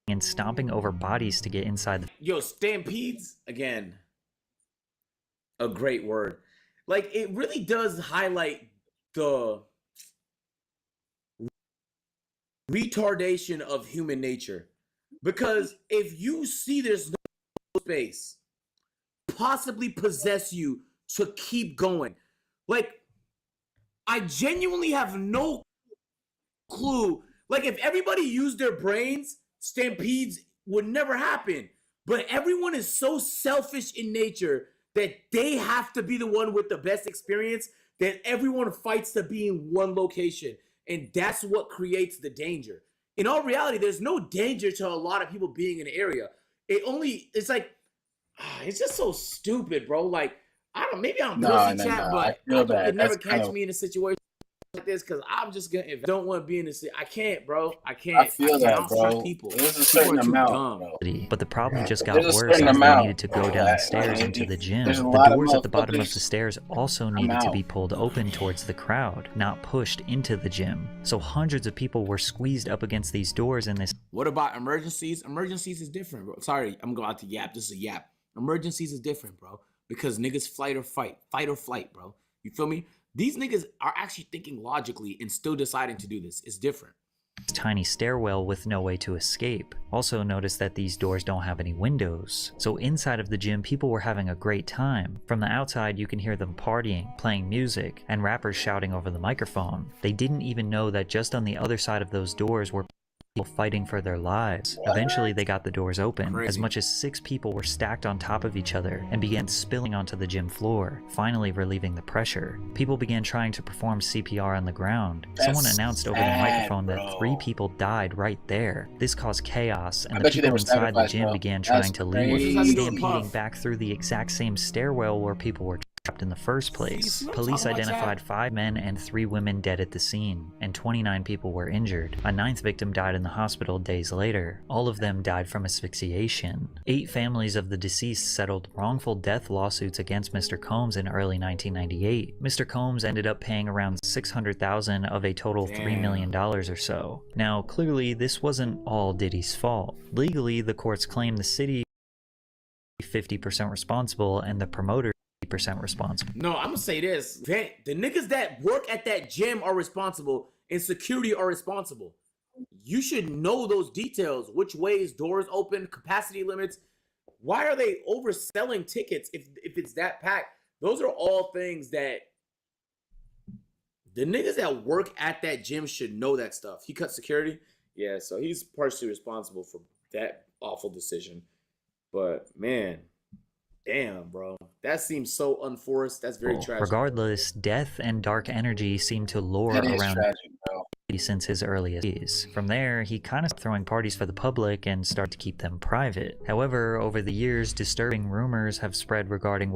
and stomping over bodies to get inside the... Yo, stampedes, again, a great word. Like, it really does highlight the retardation of human nature. Because if you see there's no space possibly possess you to keep going. Like, I genuinely have no clue. Like, if everybody used their brains, stampedes would never happen. But everyone is so selfish in nature that they have to be the one with the best experience, that everyone fights to be in one location. And that's what creates the danger. In all reality, there's no danger to a lot of people being in an area. It's like, it's just so stupid, bro. Like, maybe I'm pussy chat, but you could never catch me in a situation like this because I'm just gonna, if I don't want to be in this, I can't, bro. I can't. I feel that, don't bro. trust people. There's a certain amount, bro. But the problem just got worse as they needed to go down the stairs into the gym. The doors at the bottom of the stairs also needed to be pulled open towards the crowd, not pushed into the gym. So hundreds of people were squeezed up against these doors in this. What about emergencies? Emergencies is different, bro. Sorry, I'm going out to yap. This is a yap. Emergencies is different, bro. Because niggas fight or flight, bro. You feel me? These niggas are actually thinking logically and still deciding to do this. It's different. Tiny stairwell with no way to escape. Also notice that these doors don't have any windows. So inside of the gym, people were having a great time. From the outside, you can hear them partying, playing music, and rappers shouting over the microphone. They didn't even know that just on the other side of those doors were people fighting for their lives. Eventually they got the doors open. Crazy. As much as 6 people were stacked on top of each other and began spilling onto the gym floor, finally relieving the pressure. People began trying to perform CPR on the ground. Someone announced over the microphone that 3 people died right there. This caused chaos, and the people inside the gym began trying to leave, stampeding back through the exact same stairwell where people were trapped in the first place. Police identified 5 men and 3 women dead at the scene, and 29 people were injured. A 9th victim died in the hospital days later. All of them died from asphyxiation. 8 families of the deceased settled wrongful death lawsuits against Mr. Combs in early 1998. Mr. Combs ended up paying around $600,000 of a total $3 million or so. Now, clearly, this wasn't all Diddy's fault. Legally, the courts claimed the city 50% responsible and the promoter percent responsible. No, I'm gonna say this. The niggas that work at that gym are responsible and security are responsible. You should know those details. Which ways doors open, capacity limits. Why are they overselling tickets if it's that packed? Those are all things that the niggas that work at that gym should know that stuff. He cut security. Yeah, so he's partially responsible for that awful decision. But man, damn, bro. That seems so unforced. That's very tragic. Regardless, death and dark energy seem to lure around since his earliest days. From there, he kind of stopped throwing parties for the public and started to keep them private. However, over the years, disturbing rumors have spread regarding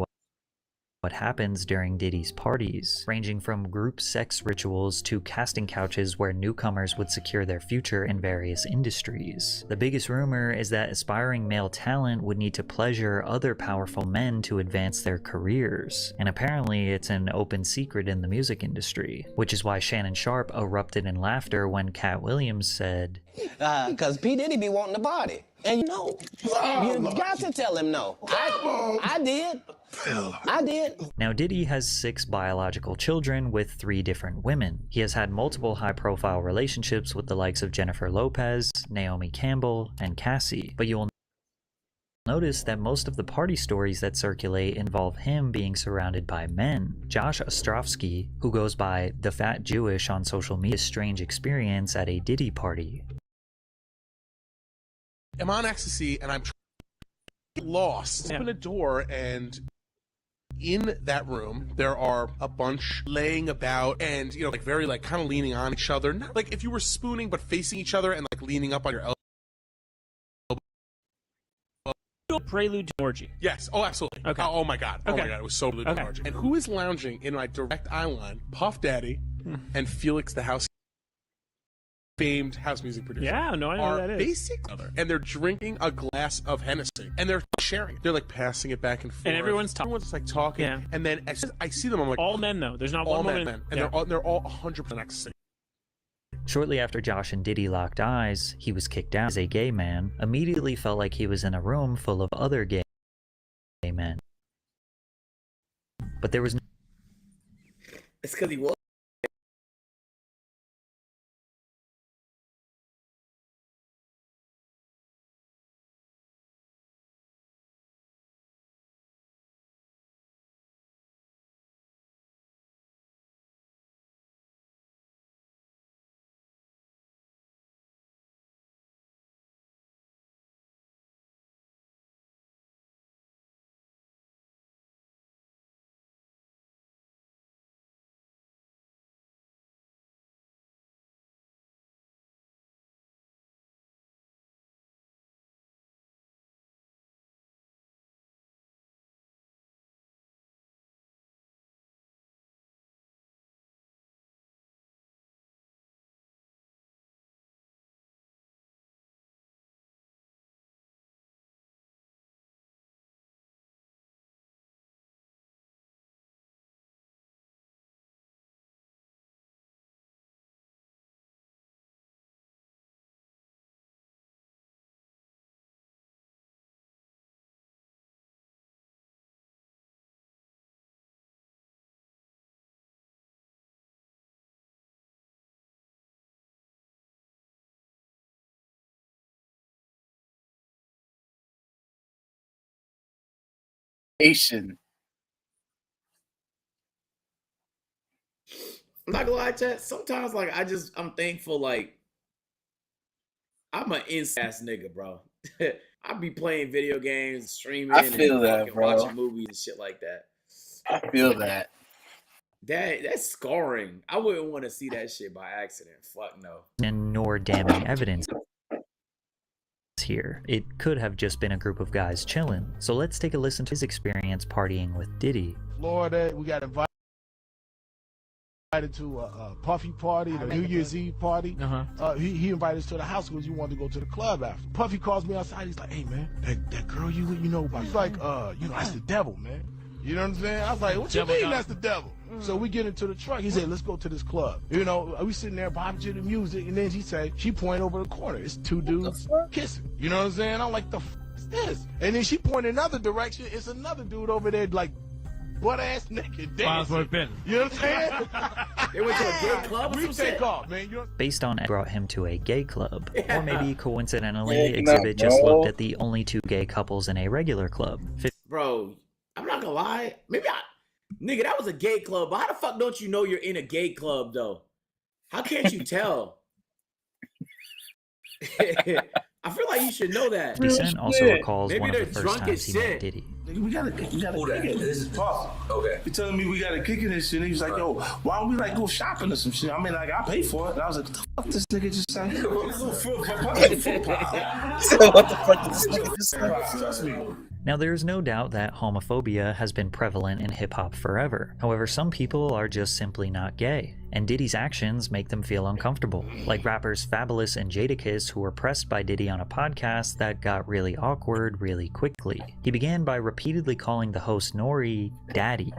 what happens during Diddy's parties, ranging from group sex rituals to casting couches where newcomers would secure their future in various industries. The biggest rumor is that aspiring male talent would need to pleasure other powerful men to advance their careers, and apparently it's an open secret in the music industry, which is why Shannon Sharpe erupted in laughter when Cat Williams said, "Cause P. Diddy be wanting the body. And you got to tell him no. I did. I did." Now, Diddy has 6 biological children with 3 different women. He has had multiple high-profile relationships with the likes of Jennifer Lopez, Naomi Campbell, and Cassie, but you will notice that most of the party stories that circulate involve him being surrounded by men. Josh Ostrovsky, who goes by The Fat Jewish on social media, strange experience at a Diddy party. I'm on ecstasy and I'm lost. Open a door and in that room there are a bunch laying about and like very like kind of leaning on each other. Not like if you were spooning but facing each other and like leaning up on your elbow. Prelude to orgy. Yes. Oh, absolutely. Okay. Oh my god. Oh Okay. my god. It was so prelude to Okay. orgy. And who is lounging in my direct eye line? Puff Daddy and Felix the House. Famed house music producer. Yeah, no, I know who that is. Basic other, and they're drinking a glass of Hennessy, and they're sharing. They're like passing it back and forth. And everyone's like talking. Yeah. And then as soon as I see them, I'm like, all men though. There's not all one woman. men, and Yeah. they're all 100% ecstasy. Shortly after Josh and Diddy locked eyes, he was kicked out as a gay man, immediately felt like he was in a room full of other gay men. But there was no It's because he was. Asian. I'm not gonna lie, chat. Sometimes, like, I'm thankful. Like, I'm an ass nigga, bro. I be playing video games, streaming, I feel and that, fucking bro. watching movies and shit like that. I feel that. That's scarring. I wouldn't want to see that shit by accident. Fuck no. And nor damning evidence here. It could have just been a group of guys chilling. So let's take a listen to his experience partying with Diddy. Florida, we got invited to a Puffy party, the New Year's Eve party. He invited us to the house because he wanted to go to the club after. Puffy calls me outside. He's like, "Hey man, that girl you know about?" He's like, that's the devil, man. You know what I'm saying? I was like, "What you mean that's the devil?" So we get into the truck. He said, "Let's go to this club." You know, we sitting there bobbing to the music, and then she pointed over the corner. It's two dudes kissing. You know what I'm saying? I'm like, "The f is this?" And then she pointed another direction. It's another dude over there, like butt ass naked dancing. You know what I'm saying? They went to a gay club. We take off, man. Based on it brought him to a gay club. Yeah. Or maybe coincidentally, Yeah, Exhibit no, just bro. looked at the only two gay couples in a regular club. Bro, I'm not gonna lie. Nigga, that was a gay club. But how the fuck don't you know you're in a gay club though? How can't you tell? I feel like you should know that. 50 Cent also recalls Maybe one of they're the first drunk times as he shit. met Diddy. We gotta kick it. This is Puff. Okay. He telling me we gotta kick it and shit. And he was like, "Yo, why don't we like go shopping or some shit?" I mean, like I pay for it. And I was like, "What the fuck this nigga just saying?" What the fuck did this nigga just say? Trust me. Now, there's no doubt that homophobia has been prevalent in hip-hop forever. However, some people are just simply not gay, and Diddy's actions make them feel uncomfortable. Like rappers Fabulous and Jadakiss, who were pressed by Diddy on a podcast that got really awkward really quickly. He began by repeatedly calling the host Nori Daddy.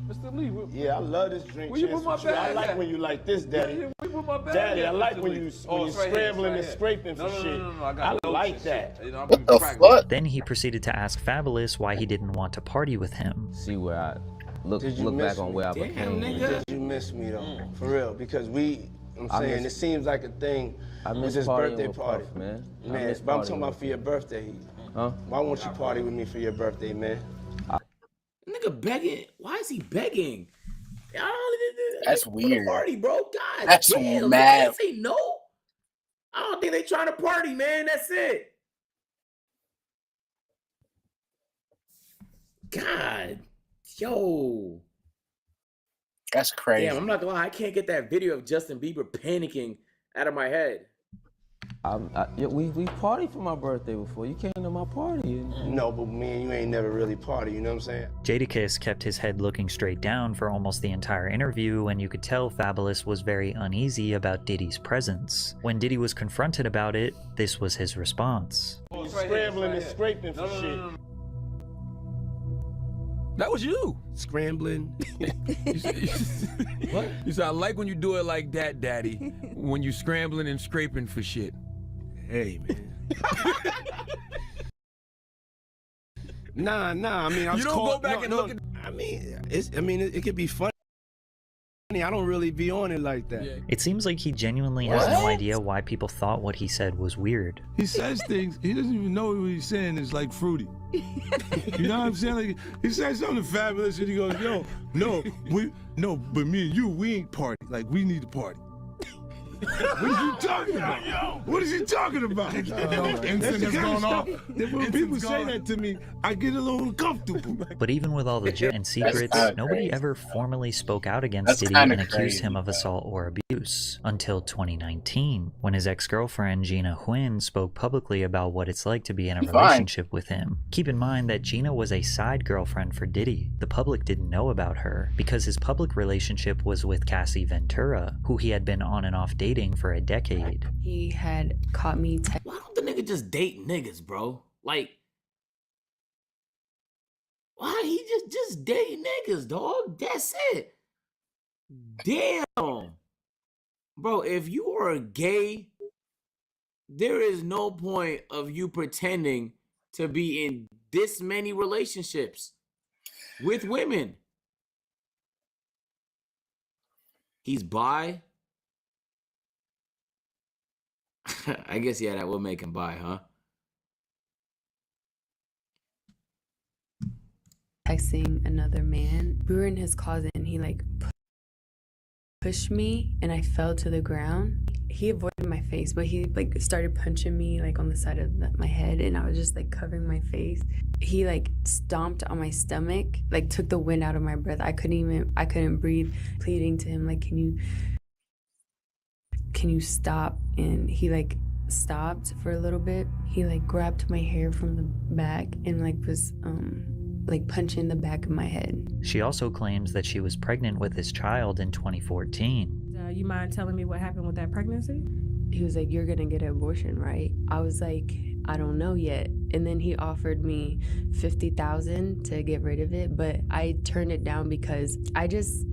Mr. Lee, Yeah, I love this drink. Where you put my bag I like at? when you like this, Daddy. where you put my bag Daddy, at, I like Mr. when Lee? you Oh, when it's you right here, scrambling it's and right scraping here. for shit. No, I got I like that. You know, I'm What the fuck? Then he proceeded to ask Fabulous why he didn't want to party with him. See where I look Did you back miss on me? where I Damn, became. nigga. Did you miss me though? For real, because I'm I saying miss- it seems like a thing I with miss this partying birthday with party. Puff, man. I Man, miss but I'm partying talking about with for your birthday. Huh? Why won't you party with me for your birthday, man? Nigga begging. Why is he begging? That's Put a weird. Party, bro. God That's damn. mad. They can't say no. I don't think they trying to party, man. That's it. God. Yo. That's crazy. Damn, I'm not gonna lie. I can't get that video of Justin Bieber panicking out of my head. We partied for my birthday before. You came to my party. No, but me and you ain't never really party, you know what I'm saying? Jadakiss kept his head looking straight down for almost the entire interview, and you could tell Fabulous was very uneasy about Diddy's presence. When Diddy was confronted about it, this was his response. Scrambling and scraping for shit. That was you. Scrambling. What? You said, I like when you do it like that, Daddy. When you scrambling and scraping for shit. Hey, man. Nah. I mean, I was You don't caught, go back and look at. I mean, it could be funny. I don't really be on it like that. It seems like he genuinely has no idea why people thought what he said was weird. He says things, he doesn't even know what he's saying is like fruity. You know what I'm saying? Like, he says something fabulous and he goes, "Yo, but me and you, we ain't party. Like, we need to party." What is he talking about? What is he talking about? That's the kind of stuff that when people say that to me, I get a little uncomfortable. But even with all the jokes and secrets, kinda nobody crazy. ever formally spoke out against That's Diddy kinda and accused crazy, him of though. assault or abuse until 2019, when his ex-girlfriend Gina Huynh spoke publicly about what it's like to be in a He's fine. relationship with him. Keep in mind that Gina was a side girlfriend for Diddy. The public didn't know about her because his public relationship was with Cassie Ventura, who he had been on and off dating for a decade. He had caught me Why don't the nigga just date niggas, bro? Like, why he just date niggas, dog? That's it. Damn. Bro, if you are gay, there is no point of you pretending to be in this many relationships with women. He's bi. I guess, yeah, that would make him bi, huh? texting another man. We were in his closet and he like pushed me and I fell to the ground. He avoided my face, but he like started punching me like on the side of my head, and I was just like covering my face. He like stomped on my stomach, like took the wind out of my breath. I couldn't breathe, pleading to him like, can you stop? And he like stopped for a little bit. He like grabbed my hair from the back and like was like punching the back of my head. She also claims that she was pregnant with his child in 2014. You mind telling me what happened with that pregnancy? He was like, you're gonna get an abortion, right? I was like, I don't know yet. And then he offered me $50,000 to get rid of it, but I turned it down because I just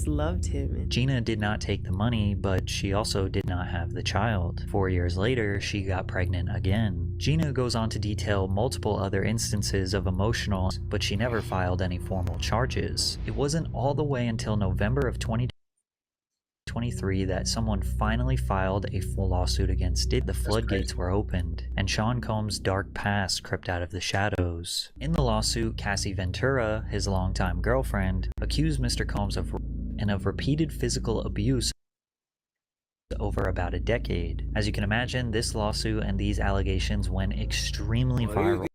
loved him. Gina did not take the money, but she also did not have the child. 4 years later, she got pregnant again. Gina goes on to detail multiple other instances of emotional, but she never filed any formal charges. It wasn't all the way until November of 2023 that someone finally filed a full lawsuit against it. The floodgates were opened, and Sean Combs' dark past crept out of the shadows. In the lawsuit, Cassie Ventura, his longtime girlfriend, accused Mr. Combs of repeated physical abuse over about a decade. As you can imagine, this lawsuit and these allegations went extremely viral.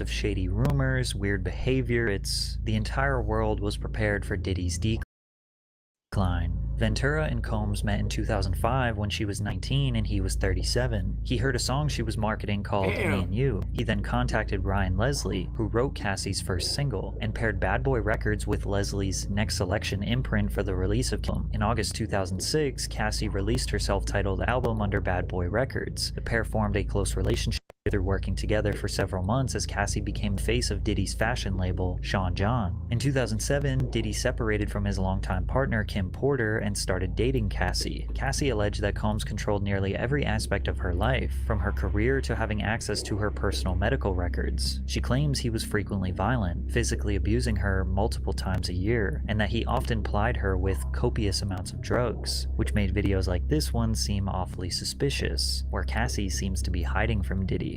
Of shady rumors, weird behavior, the entire world was prepared for Diddy's decline. Ventura and Combs met in 2005 when she was 19 and he was 37. He heard a song she was marketing called Me and You. He then contacted Ryan Leslie, who wrote Cassie's first single, and paired Bad Boy Records with Leslie's Next Selection imprint for the release of Kim. In August 2006, Cassie released her self-titled album under Bad Boy Records. The pair formed a close relationship through working together for several months as Cassie became the face of Diddy's fashion label, Sean John. In 2007, Diddy separated from his longtime partner, Kim Porter, and started dating Cassie. Cassie alleged that Combs controlled nearly every aspect of her life, from her career to having access to her personal medical records. She claims he was frequently violent, physically abusing her multiple times a year, and that he often plied her with copious amounts of drugs, which made videos like this one seem awfully suspicious, where Cassie seems to be hiding from Diddy.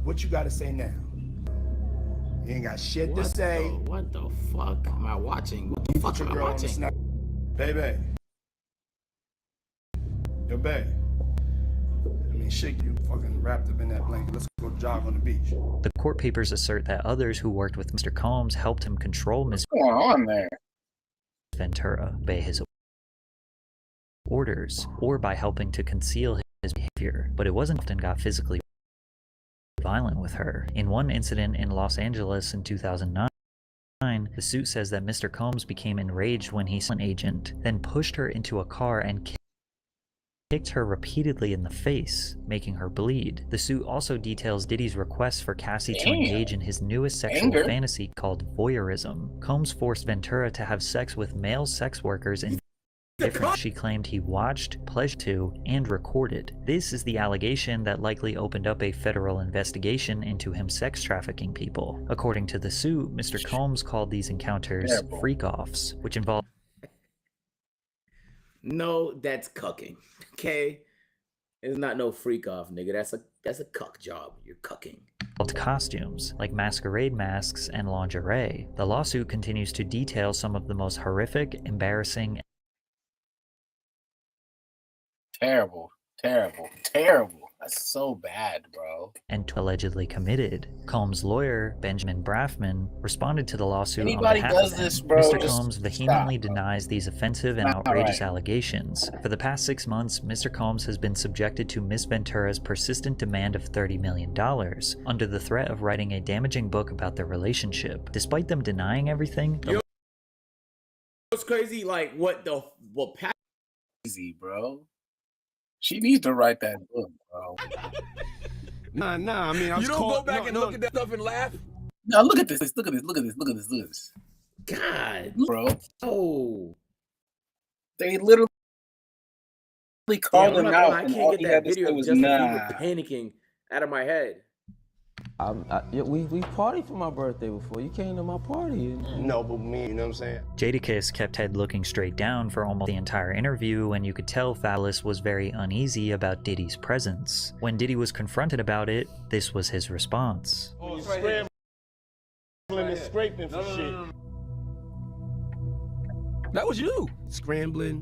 What you gotta say now? You ain't got shit to say. What the fuck am I watching? What the fuck am I watching? Baby. Yo, babe. I mean, shit, you fucking wrapped up in that blanket. Let's go jog on the beach. The court papers assert that others who worked with Mr. Combs helped him control Ms. What's going on there? Ventura, obey his orders, or by helping to conceal his behavior, but it wasn't often got physically violent with her. In one incident in Los Angeles in 2009, the suit says that Mr. Combs became enraged when he saw an agent, then pushed her into a car and kicked her repeatedly in the face, making her bleed. The suit also details Diddy's request for Cassie to engage in his newest sexual fantasy called voyeurism. Combs forced Ventura to have sex with male sex workers in different she claimed he watched, pledged to, and recorded. This is the allegation that likely opened up a federal investigation into him sex trafficking people. According to the suit, Mr. Combs called these encounters freak-offs, which involved No, that's cucking. Okay? It's not no freak off, nigga. That's a cuck job. You're cucking. Costumes, like masquerade masks and lingerie. The lawsuit continues to detail some of the most horrific, embarrassing, Terrible. That's so bad, bro. and allegedly committed. Combs' lawyer, Benjamin Braffman, responded to the lawsuit on behalf of him. Mr. Combs vehemently denies these offensive and outrageous allegations. For the past 6 months, Mr. Combs has been subjected to Miss Ventura's persistent demand of $30 million, under the threat of writing a damaging book about their relationship. Despite them denying everything, What's crazy? Like what Easy, bro. She needs to write that book, bro. Nah. I mean, you don't go back and look at that stuff and laugh. No, look at this. Look at this. God, bro. Oh, they literally called him out. I can't get that video of Justin Bieber panicking out of my head. We partied for my birthday before. You came to my party. No, but me, you know what I'm saying? Jadakiss kept Head looking straight down for almost the entire interview, and you could tell Fabulous was very uneasy about Diddy's presence. When Diddy was confronted about it, this was his response. Oh, scrambling and scraping for shit. That was you. Scrambling.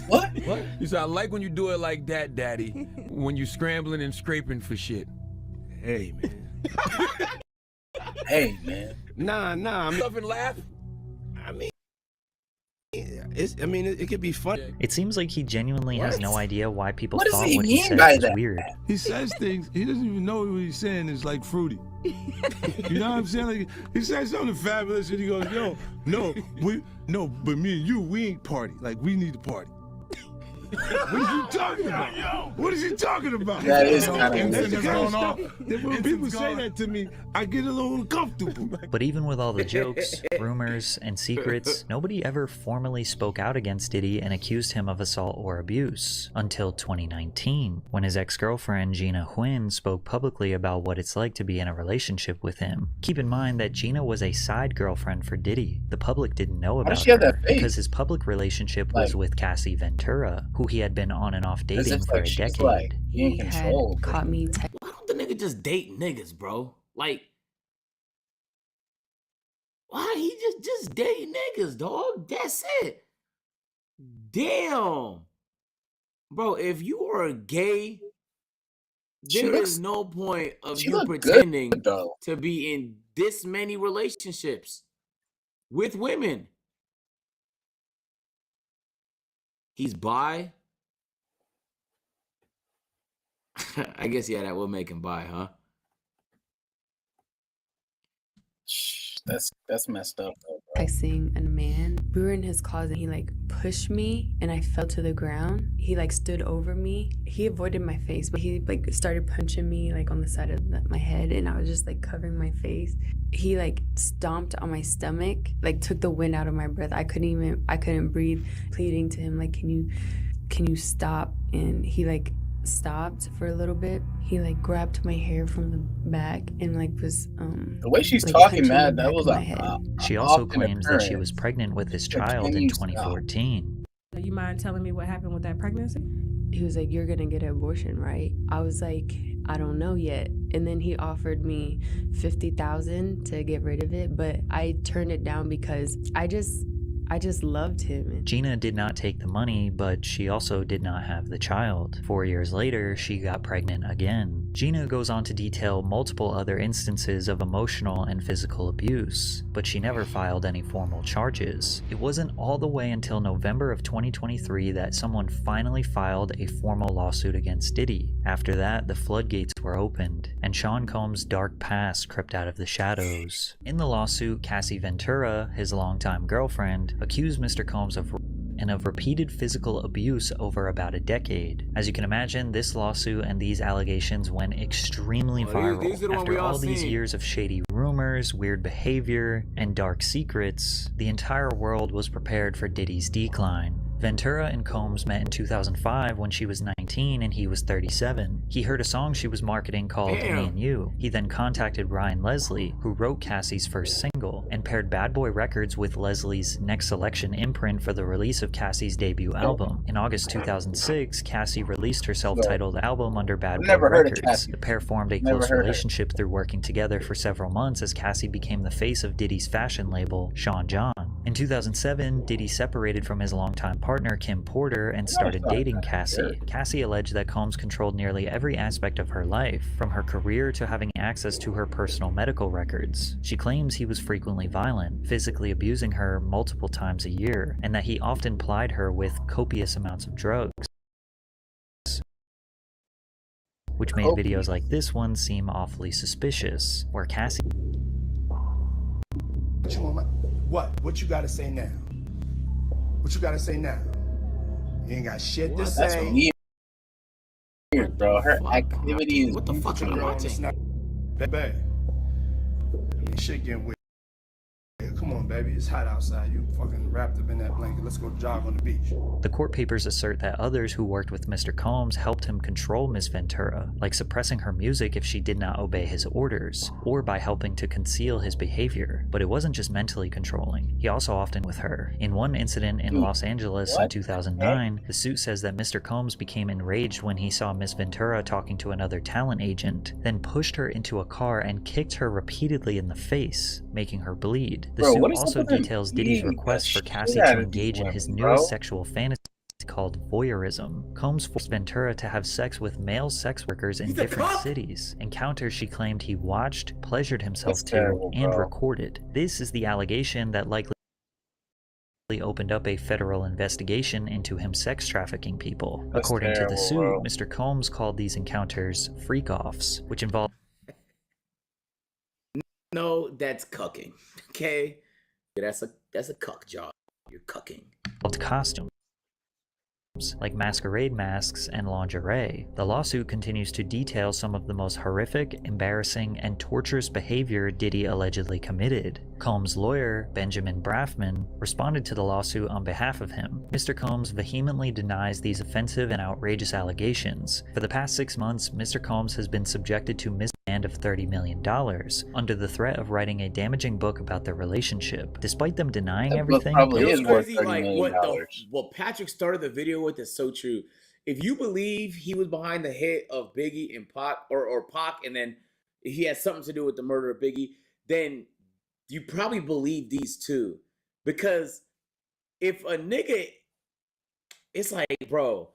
What? You said, I like when you do it like that, Daddy. When you scrambling and scraping for shit. Hey, man. Hey, man. Nah. Stuff and laugh. I mean, it could be fun. It seems like he genuinely has no idea why people What does thought he what he mean said by was that? weird. He says things, he doesn't even know what he's saying is like fruity. You know what I'm saying? Like, he says something fabulous and he goes, yo, but me and you, we ain't party. Like, we need to party. What is he talking about? What is he talking about? That is kind of That's the kind of stuff that when people say that to me, I get a little uncomfortable. But even with all the jokes, rumors, and secrets, nobody ever formally spoke out against Diddy and accused him of assault or abuse until 2019, when his ex-girlfriend Gina Huynh spoke publicly about what it's like to be in a relationship with him. Keep in mind that Gina was a side girlfriend for Diddy. The public didn't know about her because his public relationship was with Cassie Ventura, who he had been on and off dating for a decade. He in control. Caught me. Why don't the nigga just date niggas, bro? Like, why he just date niggas, dog? That's it. Damn, bro. If you are gay, there is no point of you pretending to be in this many relationships with women. He's bi. I guess, yeah, that will make him bi, huh? That's messed up, bro. Texting a man. We were in his closet. He like pushed me and I fell to the ground. He like stood over me. He avoided my face, but he like started punching me like on the side of my head, and I was just like covering my face. He like stomped on my stomach, like took the wind out of my breath. I couldn't breathe, pleading to him like, can you stop? And he like stopped for a little bit. He like grabbed my hair from the back and like was the way she's like, talking, man, that was She also claims that she was pregnant with his child in 2014. You mind telling me what happened with that pregnancy? He was like, you're gonna get an abortion, right? I was like, I don't know yet. And then he offered me $50,000 to get rid of it, but I turned it down because I just loved him. Gina did not take the money, but she also did not have the child. 4 years later, she got pregnant again. Gina goes on to detail multiple other instances of emotional and physical abuse, but she never filed any formal charges. It wasn't all the way until November of 2023 that someone finally filed a formal lawsuit against Diddy. After that, the floodgates were opened, and Sean Combs' dark past crept out of the shadows. In the lawsuit, Cassie Ventura, his longtime girlfriend, accused Mr. Combs of repeated physical abuse over about a decade. As you can imagine, this lawsuit and these allegations went extremely viral. After all these years of shady rumors, weird behavior, and dark secrets, the entire world was prepared for Diddy's decline. Ventura and Combs met in 2005 when she was 19 and he was 37. He heard a song she was marketing called Me and You. He then contacted Ryan Leslie, who wrote Cassie's first single, and paired Bad Boy Records with Leslie's Next Selection imprint for the release of Cassie's debut album. In August 2006, Cassie released her self-titled album under Bad Boy Records. The pair formed a close relationship through working together for several months as Cassie became the face of Diddy's fashion label, Sean John. In 2007, Diddy separated from his longtime partner Kim Porter and started dating Cassie. Cassie alleged that Combs controlled nearly every aspect of her life, from her career to having access to her personal medical records. She claims he was frequently violent, physically abusing her multiple times a year, and that he often plied her with copious amounts of drugs, which made videos like this one seem awfully suspicious, where Cassie... What you gotta say now? What you gotta say now? You ain't got shit to say. That's weird, bro. Her activity is... What the fuck am I watching? Baby, shit getting weird. Come Come on, baby, it's hot outside. You fucking wrapped up in that blanket. Let's go jog on the beach. The court papers assert that others who worked with Mr. Combs helped him control Ms. Ventura, like suppressing her music if she did not obey his orders, or by helping to conceal his behavior. But it wasn't just mentally controlling, he also often with her. In one incident in Los Angeles in 2009, the suit says that Mr. Combs became enraged when he saw Ms. Ventura talking to another talent agent, then pushed her into a car and kicked her repeatedly in the face, making her bleed. The suit also details Diddy's request for Cassie to engage in his newest sexual fantasy called voyeurism. Combs forced Ventura to have sex with male sex workers in different cities, encounters she claimed he watched, pleasured himself to, and recorded. This is the allegation that likely opened up a federal investigation into him sex trafficking people. According to the suit, Mr. Combs called these encounters freak-offs, which involved No, that's cucking. Okay? That's a cuck job. You're cucking. costumes like masquerade masks and lingerie. The lawsuit continues to detail some of the most horrific, embarrassing, and torturous behavior Diddy allegedly committed. Combs' lawyer, Benjamin Braffman, responded to the lawsuit on behalf of him. Mr. Combs vehemently denies these offensive and outrageous allegations. For the past 6 months, Mr. Combs has been subjected to misdemand of $30 million, under the threat of writing a damaging book about their relationship. Despite them denying everything, what Patrick started the video with is so true. If you believe he was behind the hit of Biggie and Pac, or Pac, and then he had something to do with the murder of Biggie, then you probably believe these two. Because if a nigga, it's like, bro,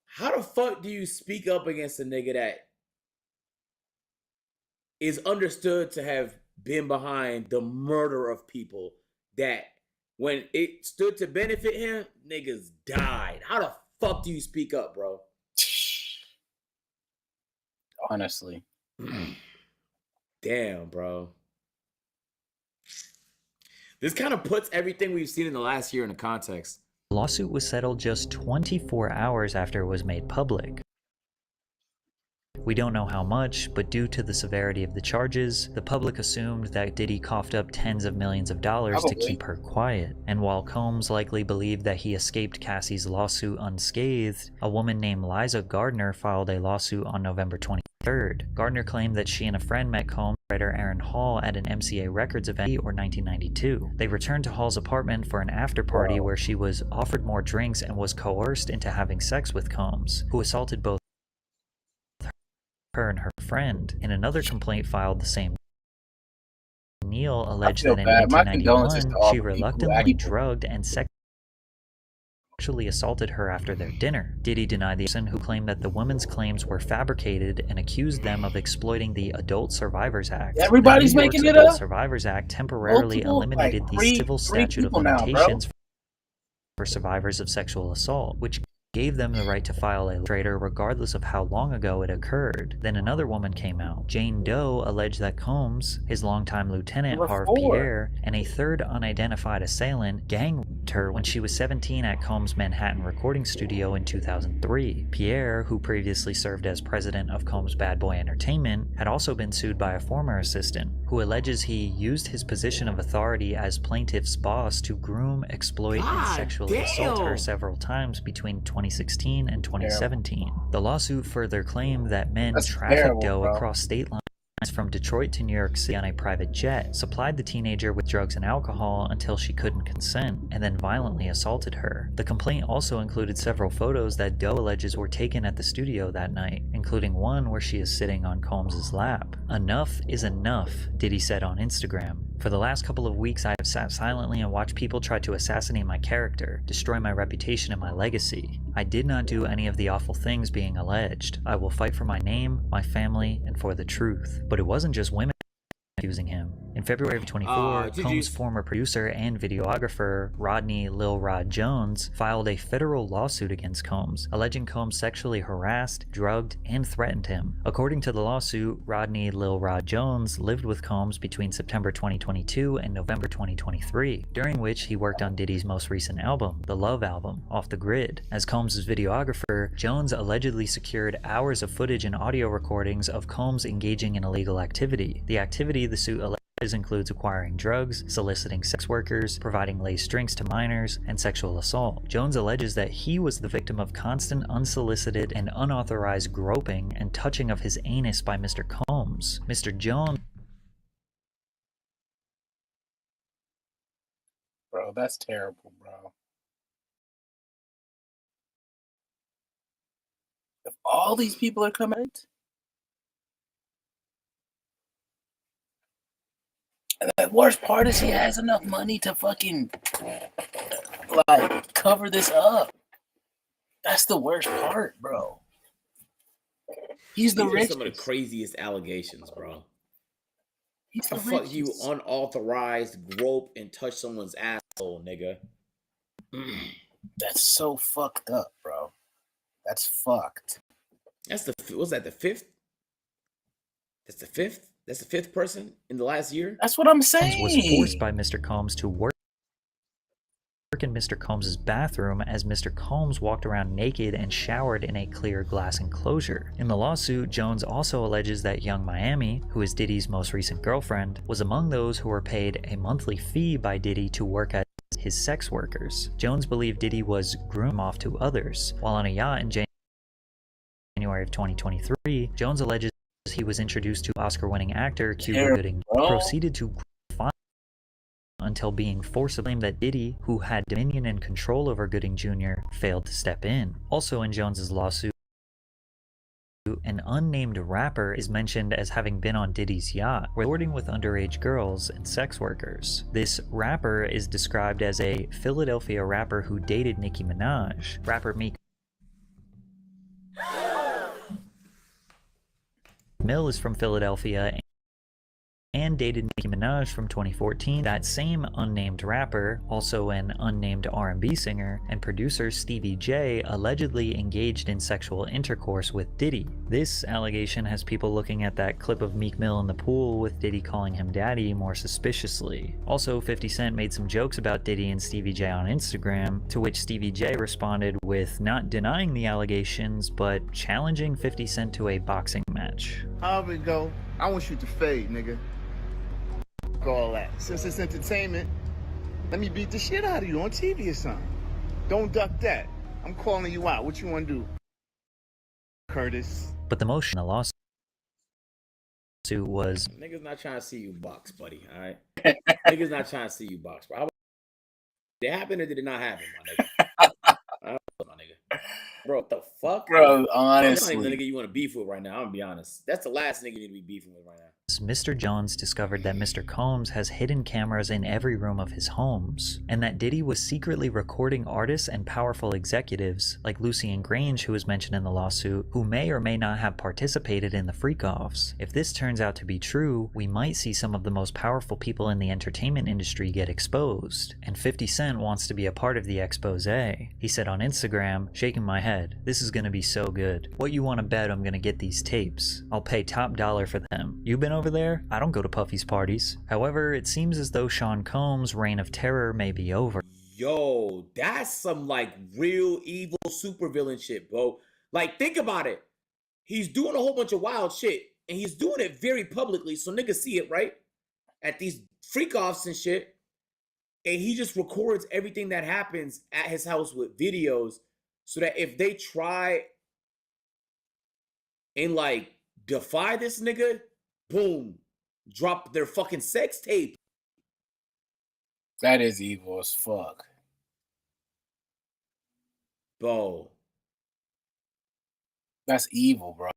how the fuck do you speak up against a nigga that is understood to have been behind the murder of people that when it stood to benefit him, niggas died? How the fuck do you speak up, bro? Honestly. Damn, bro. This kind of puts everything we've seen in the last year into context. the lawsuit was settled just 24 hours after it was made public. We don't know how much, but due to the severity of the charges, the public assumed that Diddy coughed up tens of millions of dollars to keep her quiet. And while Combs likely believed that he escaped Cassie's lawsuit unscathed, a woman named Liza Gardner filed a lawsuit on November 23rd. Gardner claimed that she and a friend met Combs writer Aaron Hall at an MCA Records event in 1992. They returned to Hall's apartment for an after party where she was offered more drinks and was coerced into having sex with Combs, who assaulted both her and her friend. In another complaint filed the same, Neal alleged that in 1991 she reluctantly drugged and sexually assaulted her after their dinner. Diddy denied the person who claimed that the women's claims were fabricated and accused them of exploiting the Adult Survivors Act. Everybody's the New York's making it Adult up. Survivors Act temporarily eliminated the civil statute of limitations for survivors of sexual assault, which gave them the right to file a trader regardless of how long ago it occurred. Then another woman came out. Jane Doe alleged that Combs, his longtime lieutenant Harve Pierre, and a third unidentified assailant gang raped her when she was 17 at Combs' Manhattan recording studio in 2003. Pierre, who previously served as president of Combs Bad Boy Entertainment, had also been sued by a former assistant, who alleges he used his position of authority as plaintiff's boss to groom, exploit, and sexually assault her several times between 2016 and 2017. The lawsuit further claimed that men trafficked Doe across state lines from Detroit to New York City on a private jet, supplied the teenager with drugs and alcohol until she couldn't consent, and then violently assaulted her. The complaint also included several photos that Doe alleges were taken at the studio that night, including one where she is sitting on Combs' lap. "Enough is enough," Diddy said on Instagram. "For the last couple of weeks I have sat silently and watched people try to assassinate my character, destroy my reputation and my legacy. I did not do any of the awful things being alleged. I will fight for my name, my family, and for the truth." But it wasn't just women accusing him. In February of 24, Combs' former producer and videographer, Rodney Lil Rod Jones, filed a federal lawsuit against Combs, alleging Combs sexually harassed, drugged, and threatened him. According to the lawsuit, Rodney Lil Rod Jones lived with Combs between September 2022 and November 2023, during which he worked on Diddy's most recent album, the Love Album, Off the Grid. As Combs' videographer, Jones allegedly secured hours of footage and audio recordings of Combs engaging in illegal activity. The activity the suit alleged includes acquiring drugs, soliciting sex workers, providing laced drinks to minors, and sexual assault. Jones alleges that he was the victim of constant unsolicited and unauthorized groping and touching of his anus by Mr. Combs. Mr. Jones... Bro, that's terrible, bro. If all these people are coming out, and the worst part is he has enough money to fucking like cover this up. That's the worst part, bro. He's the richest. Some of the craziest allegations, bro. He's the fuck you unauthorized grope and touch someone's asshole, nigga. That's so fucked up, bro. That's fucked. That's the was that the fifth? That's the fifth. That's the fifth person in the last year. That's what I'm saying. Was forced by Mr. Combs to work in Mr. Combs' bathroom as Mr. Combs walked around naked and showered in a clear glass enclosure. In the lawsuit, Jones also alleges that Young Miami, who is Diddy's most recent girlfriend, was among those who were paid a monthly fee by Diddy to work as his sex workers. Jones believed Diddy was grooming off to others. While on a yacht in January of 2023, Jones alleges he was introduced to Oscar-winning actor Cuba Gooding, proceeded to until being forcibly claimed that Diddy, who had dominion and control over Gooding Jr., failed to step in. Also in Jones's lawsuit, an unnamed rapper is mentioned as having been on Diddy's yacht, resorting with underage girls and sex workers. This rapper is described as a Philadelphia rapper who dated Nicki Minaj. Rapper Meek Mill is from Philadelphia and dated Nicki Minaj from 2014. That same unnamed rapper, also an unnamed R&B singer, and producer Stevie J allegedly engaged in sexual intercourse with Diddy. This allegation has people looking at that clip of Meek Mill in the pool with Diddy calling him daddy more suspiciously. Also, 50 Cent made some jokes about Diddy and Stevie J on Instagram, to which Stevie J responded with not denying the allegations, but challenging 50 Cent to a boxing match. However it go, I want you to fade, nigga. All that. Since it's entertainment, let me beat the shit out of you on TV or something. Don't duck that. I'm calling you out. What you want to do, Curtis? But the motion in the lawsuit was... Niggas not trying to see you box, buddy, all right? Niggas not trying to see you box, bro. Did it happen or did it not happen, my nigga? My nigga. Bro, what the fuck? Bro, honestly. That's not the nigga you want to beef with right now, I'm gonna be honest. That's the last nigga you need to be beefing with right now. Mr. Jones discovered that Mr. Combs has hidden cameras in every room of his homes, and that Diddy was secretly recording artists and powerful executives, like Lucian Grange, who was mentioned in the lawsuit, who may or may not have participated in the freak-offs. If this turns out to be true, we might see some of the most powerful people in the entertainment industry get exposed, and 50 Cent wants to be a part of the expose. He said on Instagram, shaking my head, "This is gonna be so good. What you wanna bet I'm gonna get these tapes? I'll pay top dollar for them. You been over there? I don't go to Puffy's parties." However, it seems as though Sean Combs' reign of terror may be over. Yo, that's some like real evil supervillain shit, bro. Like, think about it. He's doing a whole bunch of wild shit, and he's doing it very publicly, so niggas see it, right? At these freak-offs and shit. And he just records everything that happens at his house with videos, so that if they try and like defy this nigga, boom, drop their fucking sex tape. That is evil as fuck. Bro. That's evil, bro.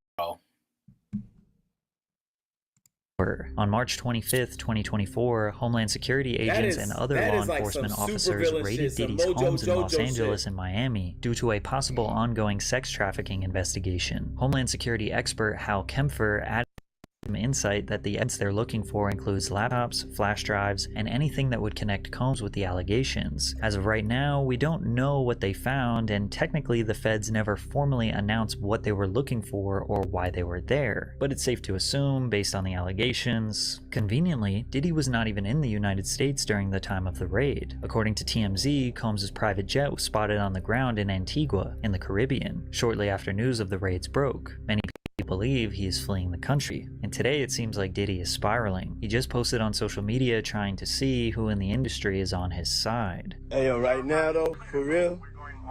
On March 25th, 2024, Homeland Security agents and other law enforcement officers raided Diddy's homes in Los Angeles and Miami due to a possible ongoing sex trafficking investigation. Homeland Security expert Hal Kempfer added insight that the evidence they're looking for includes laptops, flash drives, and anything that would connect Combs with the allegations. As of right now, we don't know what they found, and technically the feds never formally announced what they were looking for or why they were there. But it's safe to assume, based on the allegations, conveniently, Diddy was not even in the United States during the time of the raid. According to TMZ, Combs' private jet was spotted on the ground in Antigua, in the Caribbean, shortly after news of the raids broke. Many people believe he is fleeing the country, and today it seems like Diddy is spiraling. He just posted on social media trying to see who in the industry is on his side. Hey, yo, right now, though, for real,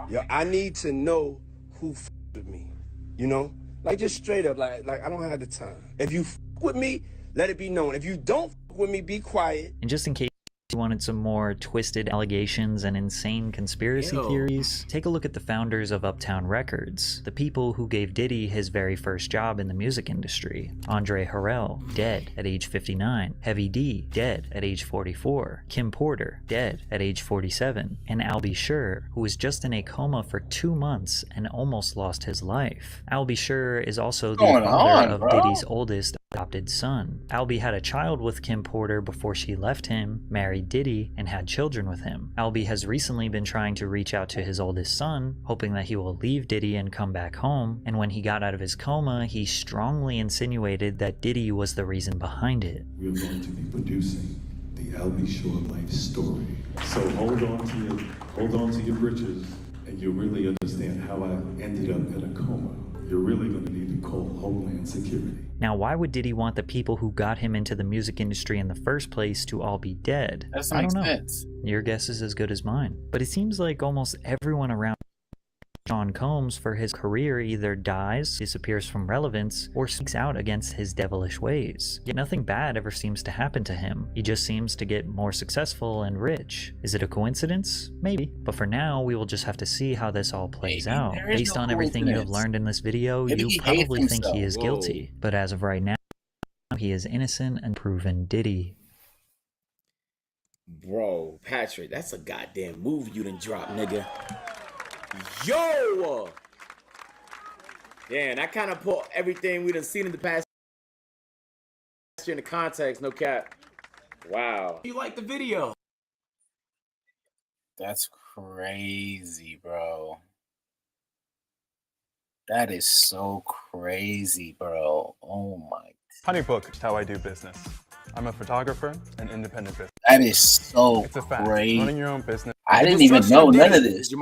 yo, I need to know who with me, you know? Like, just straight up, like I don't have the time. If you with me, let it be known. If you don't with me, be quiet. And just in case you wanted some more twisted allegations and insane conspiracy theories, take a look at the founders of Uptown Records, the people who gave Diddy his very first job in the music industry. Andre Harrell, dead at age 59. Heavy D, dead at age 44. Kim Porter, dead at age 47. And Albie Schur, who was just in a coma for 2 months and almost lost his life. Albie Schur is also the father of Diddy's oldest adopted son. Albie had a child with Kim Porter before she left him, married Diddy, and had children with him. Albie has recently been trying to reach out to his oldest son, hoping that he will leave Diddy and come back home, and when he got out of his coma, he strongly insinuated that Diddy was the reason behind it. We're going to be producing the Albie Schur life story. So hold on to your britches, and you'll really understand how I ended up in a coma. You're really going to need to call Homeland Security. Now, why would Diddy want the people who got him into the music industry in the first place to all be dead? I don't know. Sense. Your guess is as good as mine. But it seems like almost everyone around Sean Combs for his career either dies, disappears from relevance, or speaks out against his devilish ways. Yet nothing bad ever seems to happen to him. He just seems to get more successful and rich. Is it a coincidence? Maybe. But for now, we will just have to see how this all plays out. Based on everything you have learned in this video, you probably think he is guilty. But as of right now, he is innocent and proven Diddy. Bro, Patrick, that's a goddamn move you done dropped, nigga. Yo! Damn, that kind of put everything we done seen in the past year into context, no cap. Wow. You like the video? That's crazy, bro. That is so crazy, bro. Oh my. Honeybook is how I do business. I'm a photographer and independent business. That is so it's a fact. crazy. Running your own business. I didn't even know none of this.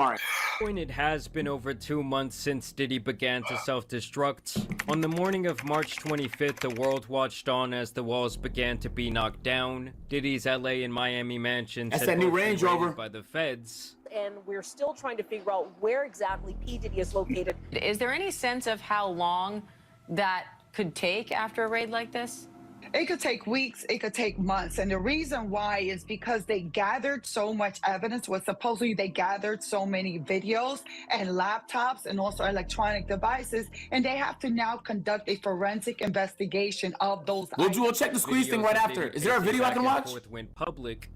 It has been over 2 months since Diddy began to self-destruct. On the morning of March 25th, the world watched on as the walls began to be knocked down. Diddy's LA and Miami mansions had that new Range Rover by the feds. And we're still trying to figure out where exactly P. Diddy is located. Is there any sense of how long that could take after a raid like this? It could take weeks, it could take months. And the reason why is because they gathered so much evidence. Supposedly they gathered so many videos and laptops and also electronic devices. And they have to now conduct a forensic investigation of those items. We'll check the squeeze thing right after. Is there a video I can watch? Went public.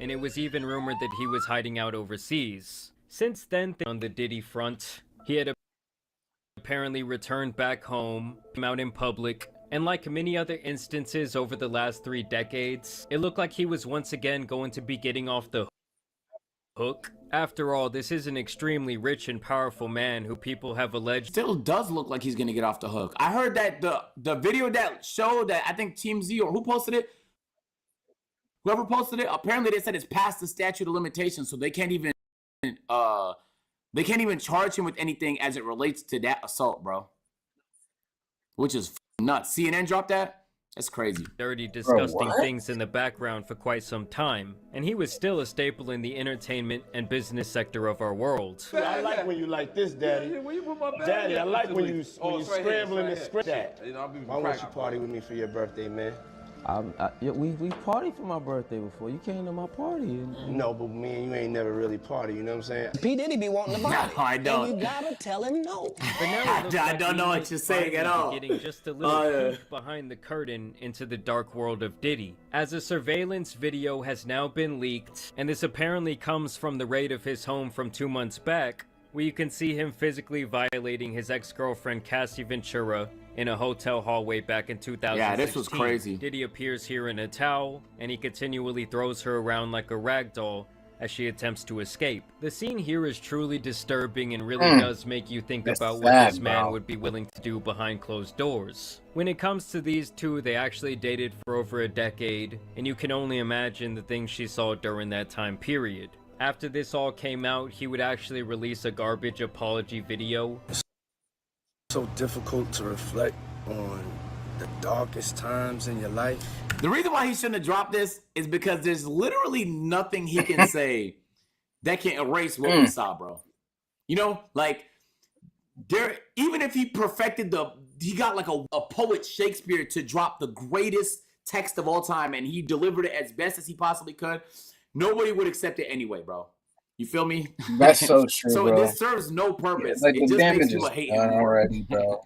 And it was even rumored that he was hiding out overseas. Since then, on the Diddy front, he had apparently returned back home, came out in public, and like many other instances over the last 3 decades, it looked like he was once again going to be getting off the hook. After all, this is an extremely rich and powerful man who people have alleged still does look like he's gonna get off the hook. I heard that the video that showed that, I think Team Z or who posted it, whoever posted it, apparently they said it's past the statute of limitations, so they can't even charge him with anything as it relates to that assault, bro. Which is nuts. CNN dropped that? That's crazy. Dirty, disgusting things in the background for quite some time, and he was still a staple in the entertainment and business sector of our world. I like when you like this, Daddy. Daddy, I like when you scrambling and script that. Why won't you party with me for your birthday, man? We partied for my birthday before. You came to my party. No, but me and you ain't never really party, you know what I'm saying? P. Diddy be wanting to party. No, I don't. And you gotta tell him no. I don't know what you're saying at all. Getting just a little peek behind the curtain into the dark world of Diddy, as a surveillance video has now been leaked, and this apparently comes from the raid of his home from 2 months back, where you can see him physically violating his ex-girlfriend Cassie Ventura in a hotel hallway back in 2016. Yeah, this was crazy. Diddy appears here in a towel, and he continually throws her around like a rag doll as she attempts to escape. The scene here is truly disturbing and really does make you think about what this man would be willing to do behind closed doors. When it comes to these two, they actually dated for over a decade, and you can only imagine the things she saw during that time period. After this all came out, he would actually release a garbage apology video. So difficult to reflect on the darkest times in your life. The reason why he shouldn't have dropped this is because there's literally nothing he can say that can erase what we saw, bro. You know, like even if he perfected he got like a poet Shakespeare to drop the greatest text of all time and he delivered it as best as he possibly could, nobody would accept it anyway, bro. You feel me? That's so true, so bro. this serves no purpose. Like, it the just damage makes is people hate done him already, bro.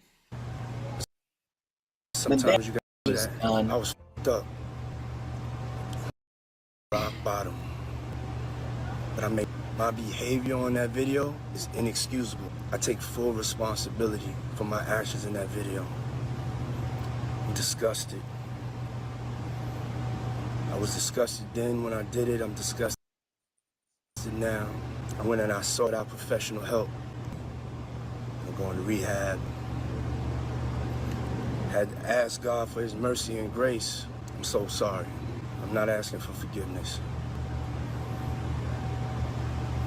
Sometimes you got to do that. I was fucked up. Rock bottom. But my behavior on that video is inexcusable. I take full responsibility for my actions in that video. I'm disgusted. I was disgusted then when I did it. I'm disgusted now. I went and I sought out professional help. I'm going to rehab. Had to ask God for his mercy and grace. I'm so sorry. I'm not asking for forgiveness.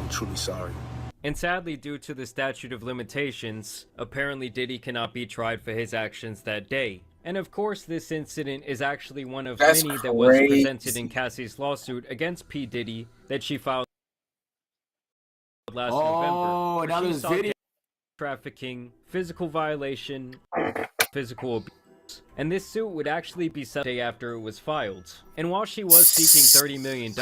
I'm truly sorry. And sadly, due to the statute of limitations, apparently Diddy cannot be tried for his actions that day. And of course, this incident is actually one of many that was presented in Cassie's lawsuit against P. Diddy that she filed last November. Now there's video. Trafficking, physical violation, physical abuse. And this suit would actually be settled the day after it was filed. And while she was seeking $30 million,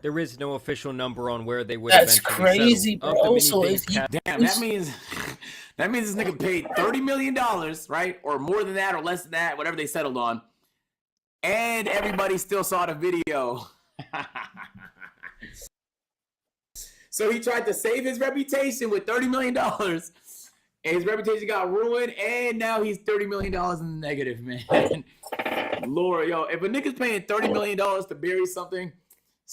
there is no official number on where they would eventually crazy, settle. bro. So if damn, that means this nigga paid $30 million, right? Or more than that, or less than that, whatever they settled on. And everybody still saw the video. So he tried to save his reputation with $30 million. And his reputation got ruined, and now he's $30 million in the negative, man. Lord, yo, if a nigga's paying $30 million to bury something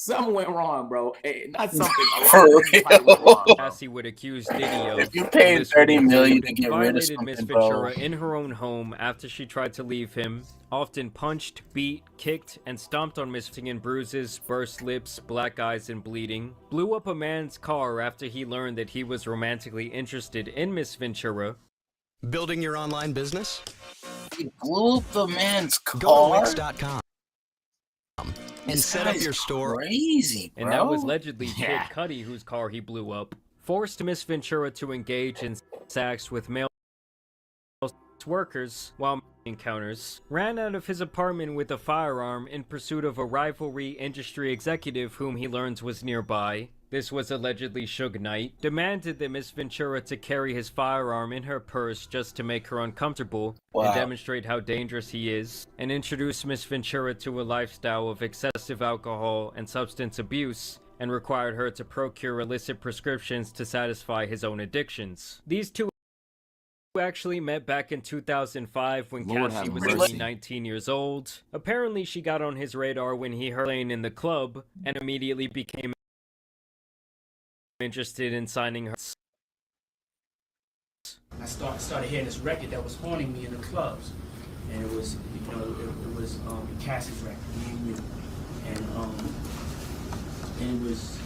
went wrong, bro. Hey, not something. For real. Cassie would accuse Diddy of if you paid $30 million to get rid of something, Miss bro. Ventura in her own home after she tried to leave him. Often punched, beat, kicked, and stomped on Miss in bruises, burst lips, black eyes, and bleeding. Blew up a man's car after he learned that he was romantically interested in Miss Ventura. Building your online business? He blew up the man's car. Go to Wix.com and set up your store. Crazy, bro. And that was allegedly Kid Cudi, whose car he blew up. Forced Miss Ventura to engage in sex with male workers while encounters. Ran out of his apartment with a firearm in pursuit of a rivalry industry executive whom he learns was nearby. This was allegedly Suge Knight. Demanded that Miss Ventura to carry his firearm in her purse just to make her uncomfortable and demonstrate how dangerous he is. And introduced Miss Ventura to a lifestyle of excessive alcohol and substance abuse and required her to procure illicit prescriptions to satisfy his own addictions. These two actually met back in 2005 when Cassie was only 19 years old. Apparently she got on his radar when he heard her playing in the club and immediately became interested in signing her. I started hearing this record that was haunting me in the clubs, and it was, you know, it was Cassie's record, Me and You, and it was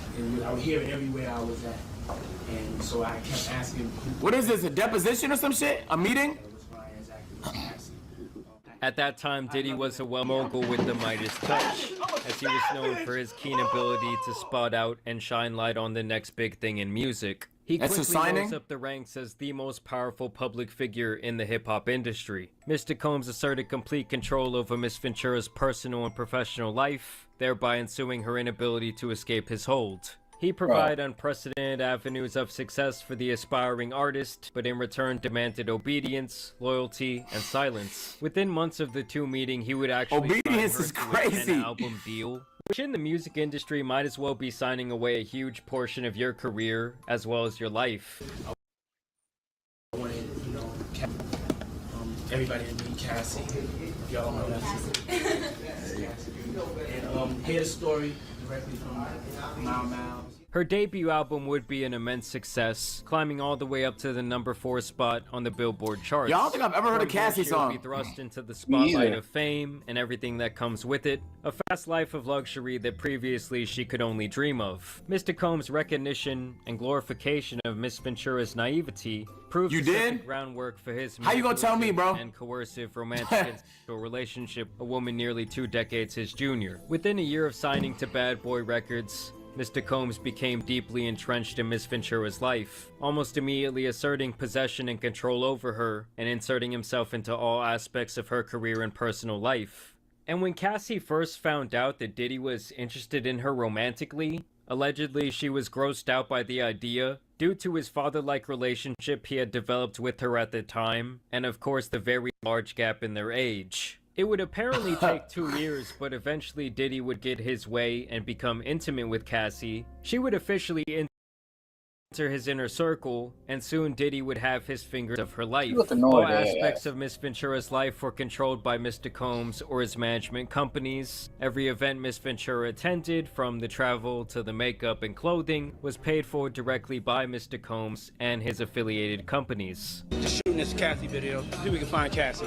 I would hear it everywhere I was at, and so I kept asking. What is this? A deposition or some shit? A meeting? At that time, Diddy was a mogul with the Midas touch, as he was known for his keen ability to spot out and shine light on the next big thing in music. He quickly rose up the ranks as the most powerful public figure in the hip-hop industry. Mr. Combs asserted complete control over Miss Ventura's personal and professional life, thereby ensuing her inability to escape his hold. He provided unprecedented avenues of success for the aspiring artist, but in return demanded obedience, loyalty, and silence. Within months of the two meeting, he would actually obedience is crazy. An album deal, which in the music industry might as well be signing away a huge portion of your career as well as your life. I wanted, you know, everybody to meet Cassie. Y'all know that's and hear the story directly from Mau Mau. Her debut album would be an immense success, climbing all the way up to the #4 spot on the Billboard charts. Y'all don't think I've ever heard a From there, Cassie she would song. be thrust into the Me spotlight either. of fame and everything that comes with it, a fast life of luxury that previously she could only dream of. Mr. Combs' recognition and glorification of Miss Ventura's naivety proved You to set the did? groundwork for his How you gonna tell me, bro? and coercive romantic and sexual relationship, a woman nearly 2 decades his junior. Within a year of signing to Bad Boy Records, Mr. Combs became deeply entrenched in Miss Ventura's life, almost immediately asserting possession and control over her, and inserting himself into all aspects of her career and personal life. And when Cassie first found out that Diddy was interested in her romantically, allegedly she was grossed out by the idea, due to his father-like relationship he had developed with her at the time, and of course the very large gap in their age. It would apparently take 2 years, but eventually Diddy would get his way and become intimate with Cassie. She would officially enter his inner circle, and soon Diddy would have his fingers of her life. All aspects of Miss Ventura's life were controlled by Mr. Combs or his management companies. Every event Miss Ventura attended, from the travel to the makeup and clothing, was paid for directly by Mr. Combs and his affiliated companies. Just shooting this Cassie video. See if we can find Cassie.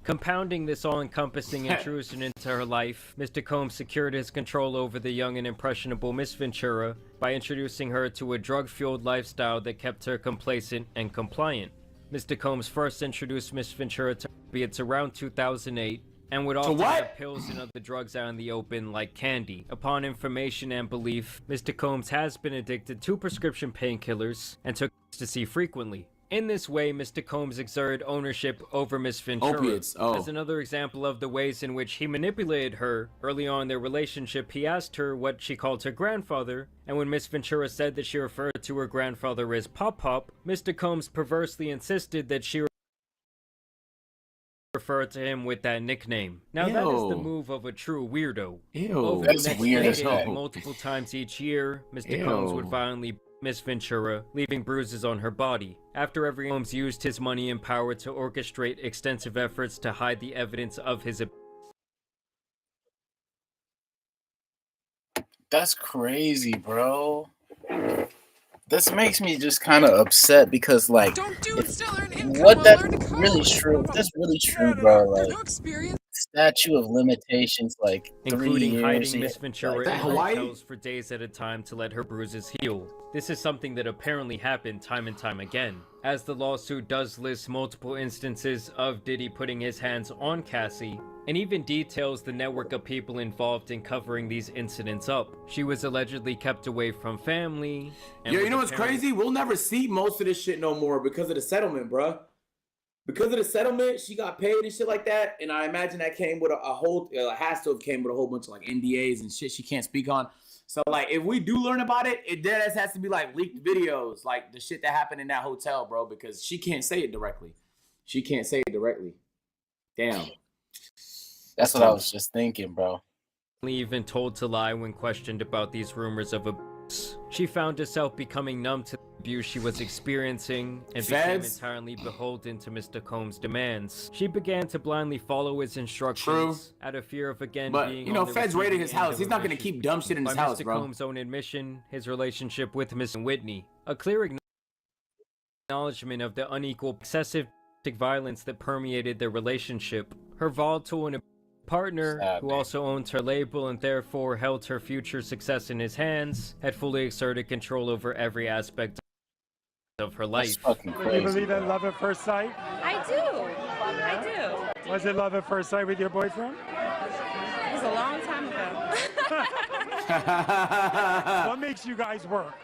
Compounding this all-encompassing intrusion into her life, Mr. Combs secured his control over the young and impressionable Miss Ventura by introducing her to a drug-fueled lifestyle that kept her complacent and compliant. Mr. Combs first introduced Miss Ventura to opiates around 2008, and would often have pills and other drugs out in the open like candy. Upon information and belief, Mr. Combs has been addicted to prescription painkillers and took ecstasy frequently. In this way, Mr. Combs exerted ownership over Miss Ventura. Opiates, oh. As another example of the ways in which he manipulated her, early on in their relationship, he asked her what she called her grandfather, and when Miss Ventura said that she referred to her grandfather as Pop Pop, Mr. Combs perversely insisted that she refer to him with that nickname. Now that is the move of a true weirdo. Over That's the next weird as decade, hell. multiple times each year, Mr. Combs would violently Miss Ventura, leaving bruises on her body. After every Combs used his money and power to orchestrate extensive efforts to hide the evidence of his That's crazy, bro. This makes me just kind of upset because, like, what that's really true. That's really true, bro. Like, statute of limitations, like 3 including years. hiding Miss Ventura Like, in Hawaii? hotels for days at a time to let her bruises heal. This is something that apparently happened time and time again, as the lawsuit does list multiple instances of Diddy putting his hands on Cassie, and even details the network of people involved in covering these incidents up. She was allegedly kept away from family. And Yo, you was know what's apparently crazy? We'll never see most of this shit no more because of the settlement, bruh. Because of the settlement, she got paid and shit like that, and I imagine that came with a whole, has to have came with a whole bunch of like NDAs and shit she can't speak on. So like, if we do learn about it, it dead has to be like leaked videos, like the shit that happened in that hotel, bro, because she can't say it directly. She can't say it directly. Damn. That's what I was just thinking, bro. even told to lie when questioned about these rumors of abuse. She found herself becoming numb to the abuse she was experiencing and became entirely beholden to Mr. Combs' demands. She began to blindly follow his instructions out of fear of again being you know, on the Fed's raiding receiving his end house. of He's a not gonna vicious keep dumb shit in his by house, Mr. bro. Combs' own admission, his relationship with Miss Whitney. A clear acknowledgement of the unequal, excessive violence that permeated their relationship. Her volatile and partner, who also owned her label and therefore held her future success in his hands, had fully exerted control over every aspect of her life. Do you believe in love at first sight? I do. I do. Was it love at first sight with your boyfriend? It was a long time ago. What makes you guys work?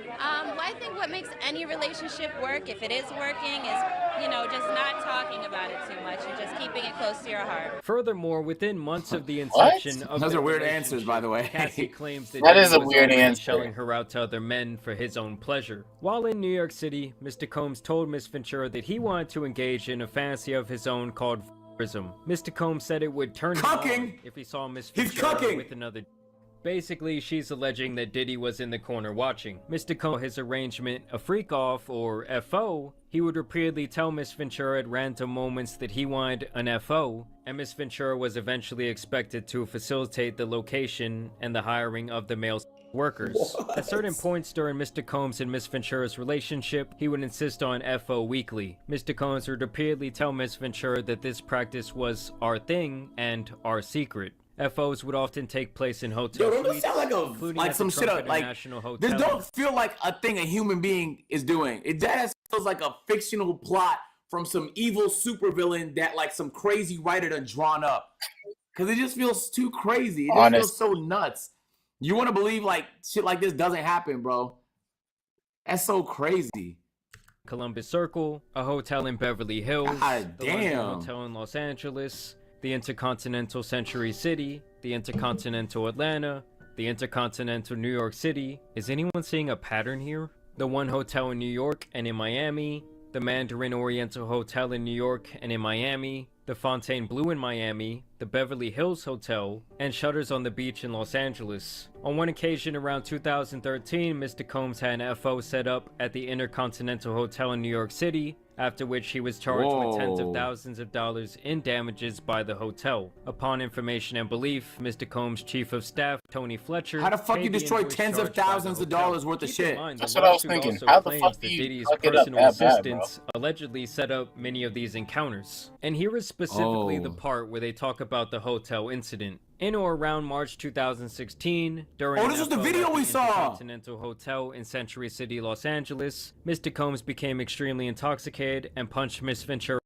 Well, I think what makes any relationship work, if it is working, is, you know, just not talking about it too much and just keeping it close to your heart. Furthermore, within months of the inception of Those the are weird answers, by the way. Cassie claims that That Diddy is a was weird already answer. shelling her out to other men for his own pleasure. While in New York City, Mr. Combs told Miss Ventura that he wanted to engage in a fantasy of his own called voyeurism. Mr. Combs said it would turn him on if he saw Miss Ventura with another. Basically, she's alleging that Diddy was in the corner watching. Mr. Combs, his arrangement, a freak off or FO, he would repeatedly tell Miss Ventura at random moments that he wanted an FO, and Miss Ventura was eventually expected to facilitate the location and the hiring of the male workers. At certain points during Mr. Combs and Miss Ventura's relationship, he would insist on FO weekly. Mr. Combs would repeatedly tell Miss Ventura that this practice was our thing and our secret. FOs would often take place in hotel Yo, don't this suites, sound like some shit up? Like this don't feel like a thing a human being is doing. It just feels like a fictional plot from some evil supervillain that like some crazy writer done drawn up. Cause it just feels too crazy. It just feels so nuts. You want to believe like shit like this doesn't happen, bro? That's so crazy. Columbus Circle, a hotel in Beverly Hills, God the damn. London Hotel in Los Angeles, the Intercontinental Century City, the Intercontinental Atlanta, the Intercontinental New York City. Is anyone seeing a pattern here? The One Hotel in New York and in Miami, the Mandarin Oriental Hotel in New York and in Miami, the Fontainebleau in Miami, the Beverly Hills Hotel, and Shutters on the Beach in Los Angeles. On one occasion around 2013, Mr. Combs had an FO set up at the Intercontinental Hotel in New York City, after which he was charged with tens of thousands of dollars in damages by the hotel. Upon information and belief, Mr. Combs' chief of staff, Tony Fletcher, how the fuck you destroy tens of thousands of dollars worth of shit? That's what I was thinking. How the fuck do you fuck it up that bad, bro? Allegedly set up many of these encounters. And here is specifically the part where they talk about the hotel incident. In or around March 2016, during this was the video we saw! Intercontinental Hotel in Century City, Los Angeles, Mr. Combs became extremely intoxicated and punched Miss Ventura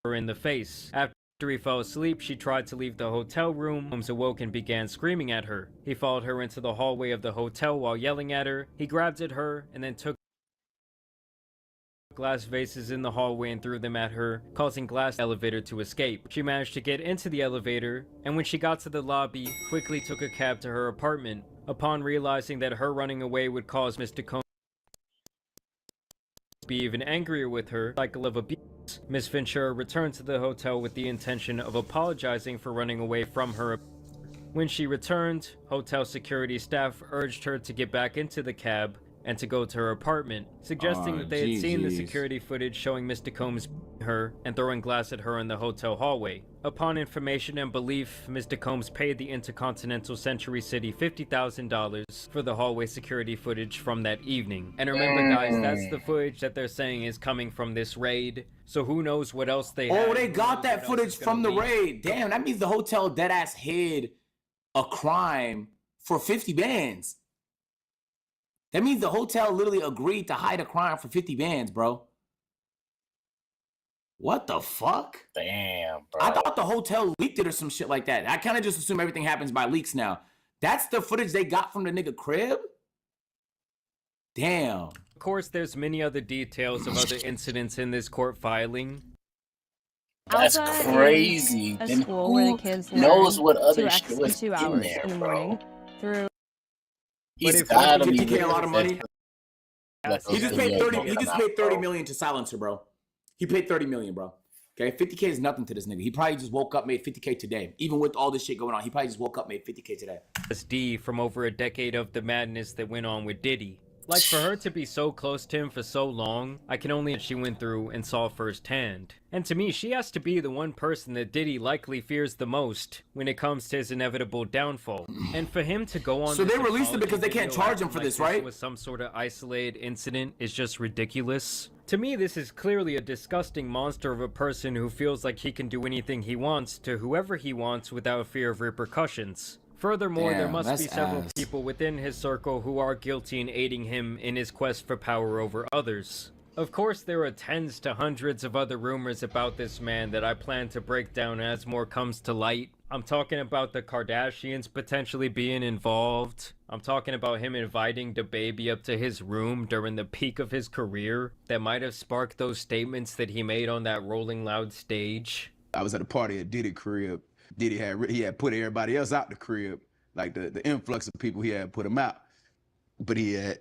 in the face. After he fell asleep, she tried to leave the hotel room. Combs awoke and began screaming at her. He followed her into the hallway of the hotel while yelling at her. He grabbed at her and then took glass vases in the hallway and threw them at her, causing glass elevator to escape. She managed to get into the elevator, and when she got to the lobby, quickly took a cab to her apartment. Upon realizing that her running away would cause Mr. Combs to be even angrier with her, cycle of abuse, Miss Ventura returned to the hotel with the intention of apologizing for running away from her. When she returned, hotel security staff urged her to get back into the cab and to go to her apartment, suggesting that they had seen the security footage showing Mr. Combs her and throwing glass at her in the hotel hallway. Upon information and belief, Mr. Combs paid the Intercontinental Century City $50,000 for the hallway security footage from that evening. And remember guys, that's the footage that they're saying is coming from this raid, so who knows what else they have. Oh, they got that footage from the raid. Damn, that means the hotel deadass hid a crime for 50 bands. That means the hotel literally agreed to hide a crime for 50 bands, bro. What the fuck? Damn, bro. I thought the hotel leaked it or some shit like that. I kind of just assume everything happens by leaks now. That's the footage they got from the nigga crib? Damn. Of course, there's many other details of other incidents in this court filing. That's crazy. A Then school who where the kids knows what other two shit was 2 in hours there, in the bro? morning through. He's gotta be 50K a lot of money. He just paid 30. He just paid 30 bro. million to Silencer, bro. He paid 30 million, bro. Okay, 50K is nothing to this nigga. He probably just woke up, made 50K today. Even with all this shit going on, he probably just woke up, made 50K today. SD from over a decade of the madness that went on with Diddy. Like, for her to be so close to him for so long, I can only she went through and saw firsthand. And to me, she has to be the one person that Diddy likely fears the most when it comes to his inevitable downfall. And for him to go on So they released it because they can't charge him for like this, right? Was some sort of isolated incident is just ridiculous. To me, this is clearly a disgusting monster of a person who feels like he can do anything he wants to whoever he wants without fear of repercussions. Furthermore, there must be several people within his circle who are guilty in aiding him in his quest for power over others. Of course, there are tens to hundreds of other rumors about this man that I plan to break down as more comes to light. I'm talking about the Kardashians potentially being involved. I'm talking about him inviting the baby up to his room during the peak of his career that might have sparked those statements that he made on that Rolling Loud stage. I was at a party at Diddy crib. Diddy had put everybody else out the crib, like the influx of people he had put him out. But he had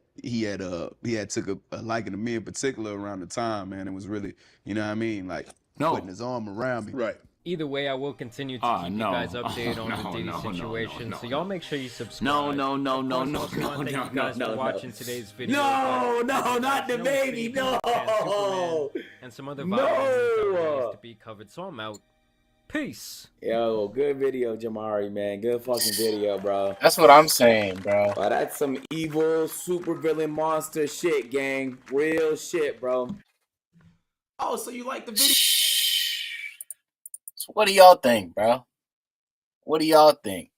took a liking to me in particular around the time, man. It was really, you know what I mean, like putting his arm around me. Right. Either way, I will continue to keep you guys updated on the Diddy situation. So y'all make sure you subscribe. No, Thank you guys for watching today's video. No, not the baby. No. And some other violent to be covered. So I'm out. Peace. Yo, good video, Jamari, man. Good fucking video, bro. That's what I'm saying, bro. Wow, that's some evil super villain monster shit, gang. Real shit, bro. Oh, so you like the video? So what do y'all think, bro? What do y'all think?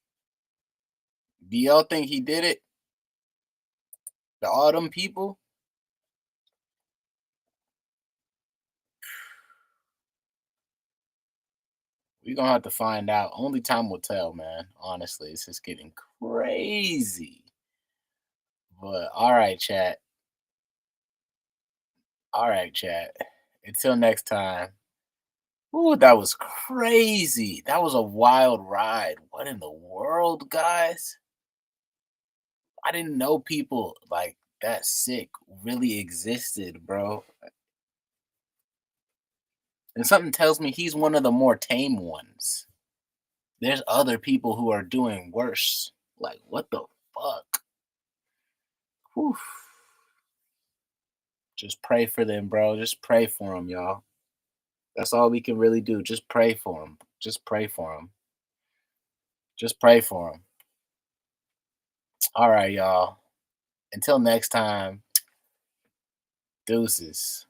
Do y'all think he did it? To all them people? We're going to have to find out. Only time will tell, man. Honestly, it's just getting crazy. But, all right, chat. All right, chat. Until next time. Ooh, that was crazy. That was a wild ride. What in the world, guys? I didn't know people like that sick really existed, bro. And something tells me he's one of the more tame ones. There's other people who are doing worse. Like, what the fuck? Whew. Just pray for them, bro. Just pray for them, y'all. That's all we can really do. Just pray for them. Just pray for them. Just pray for them. All right, y'all. Until next time, deuces.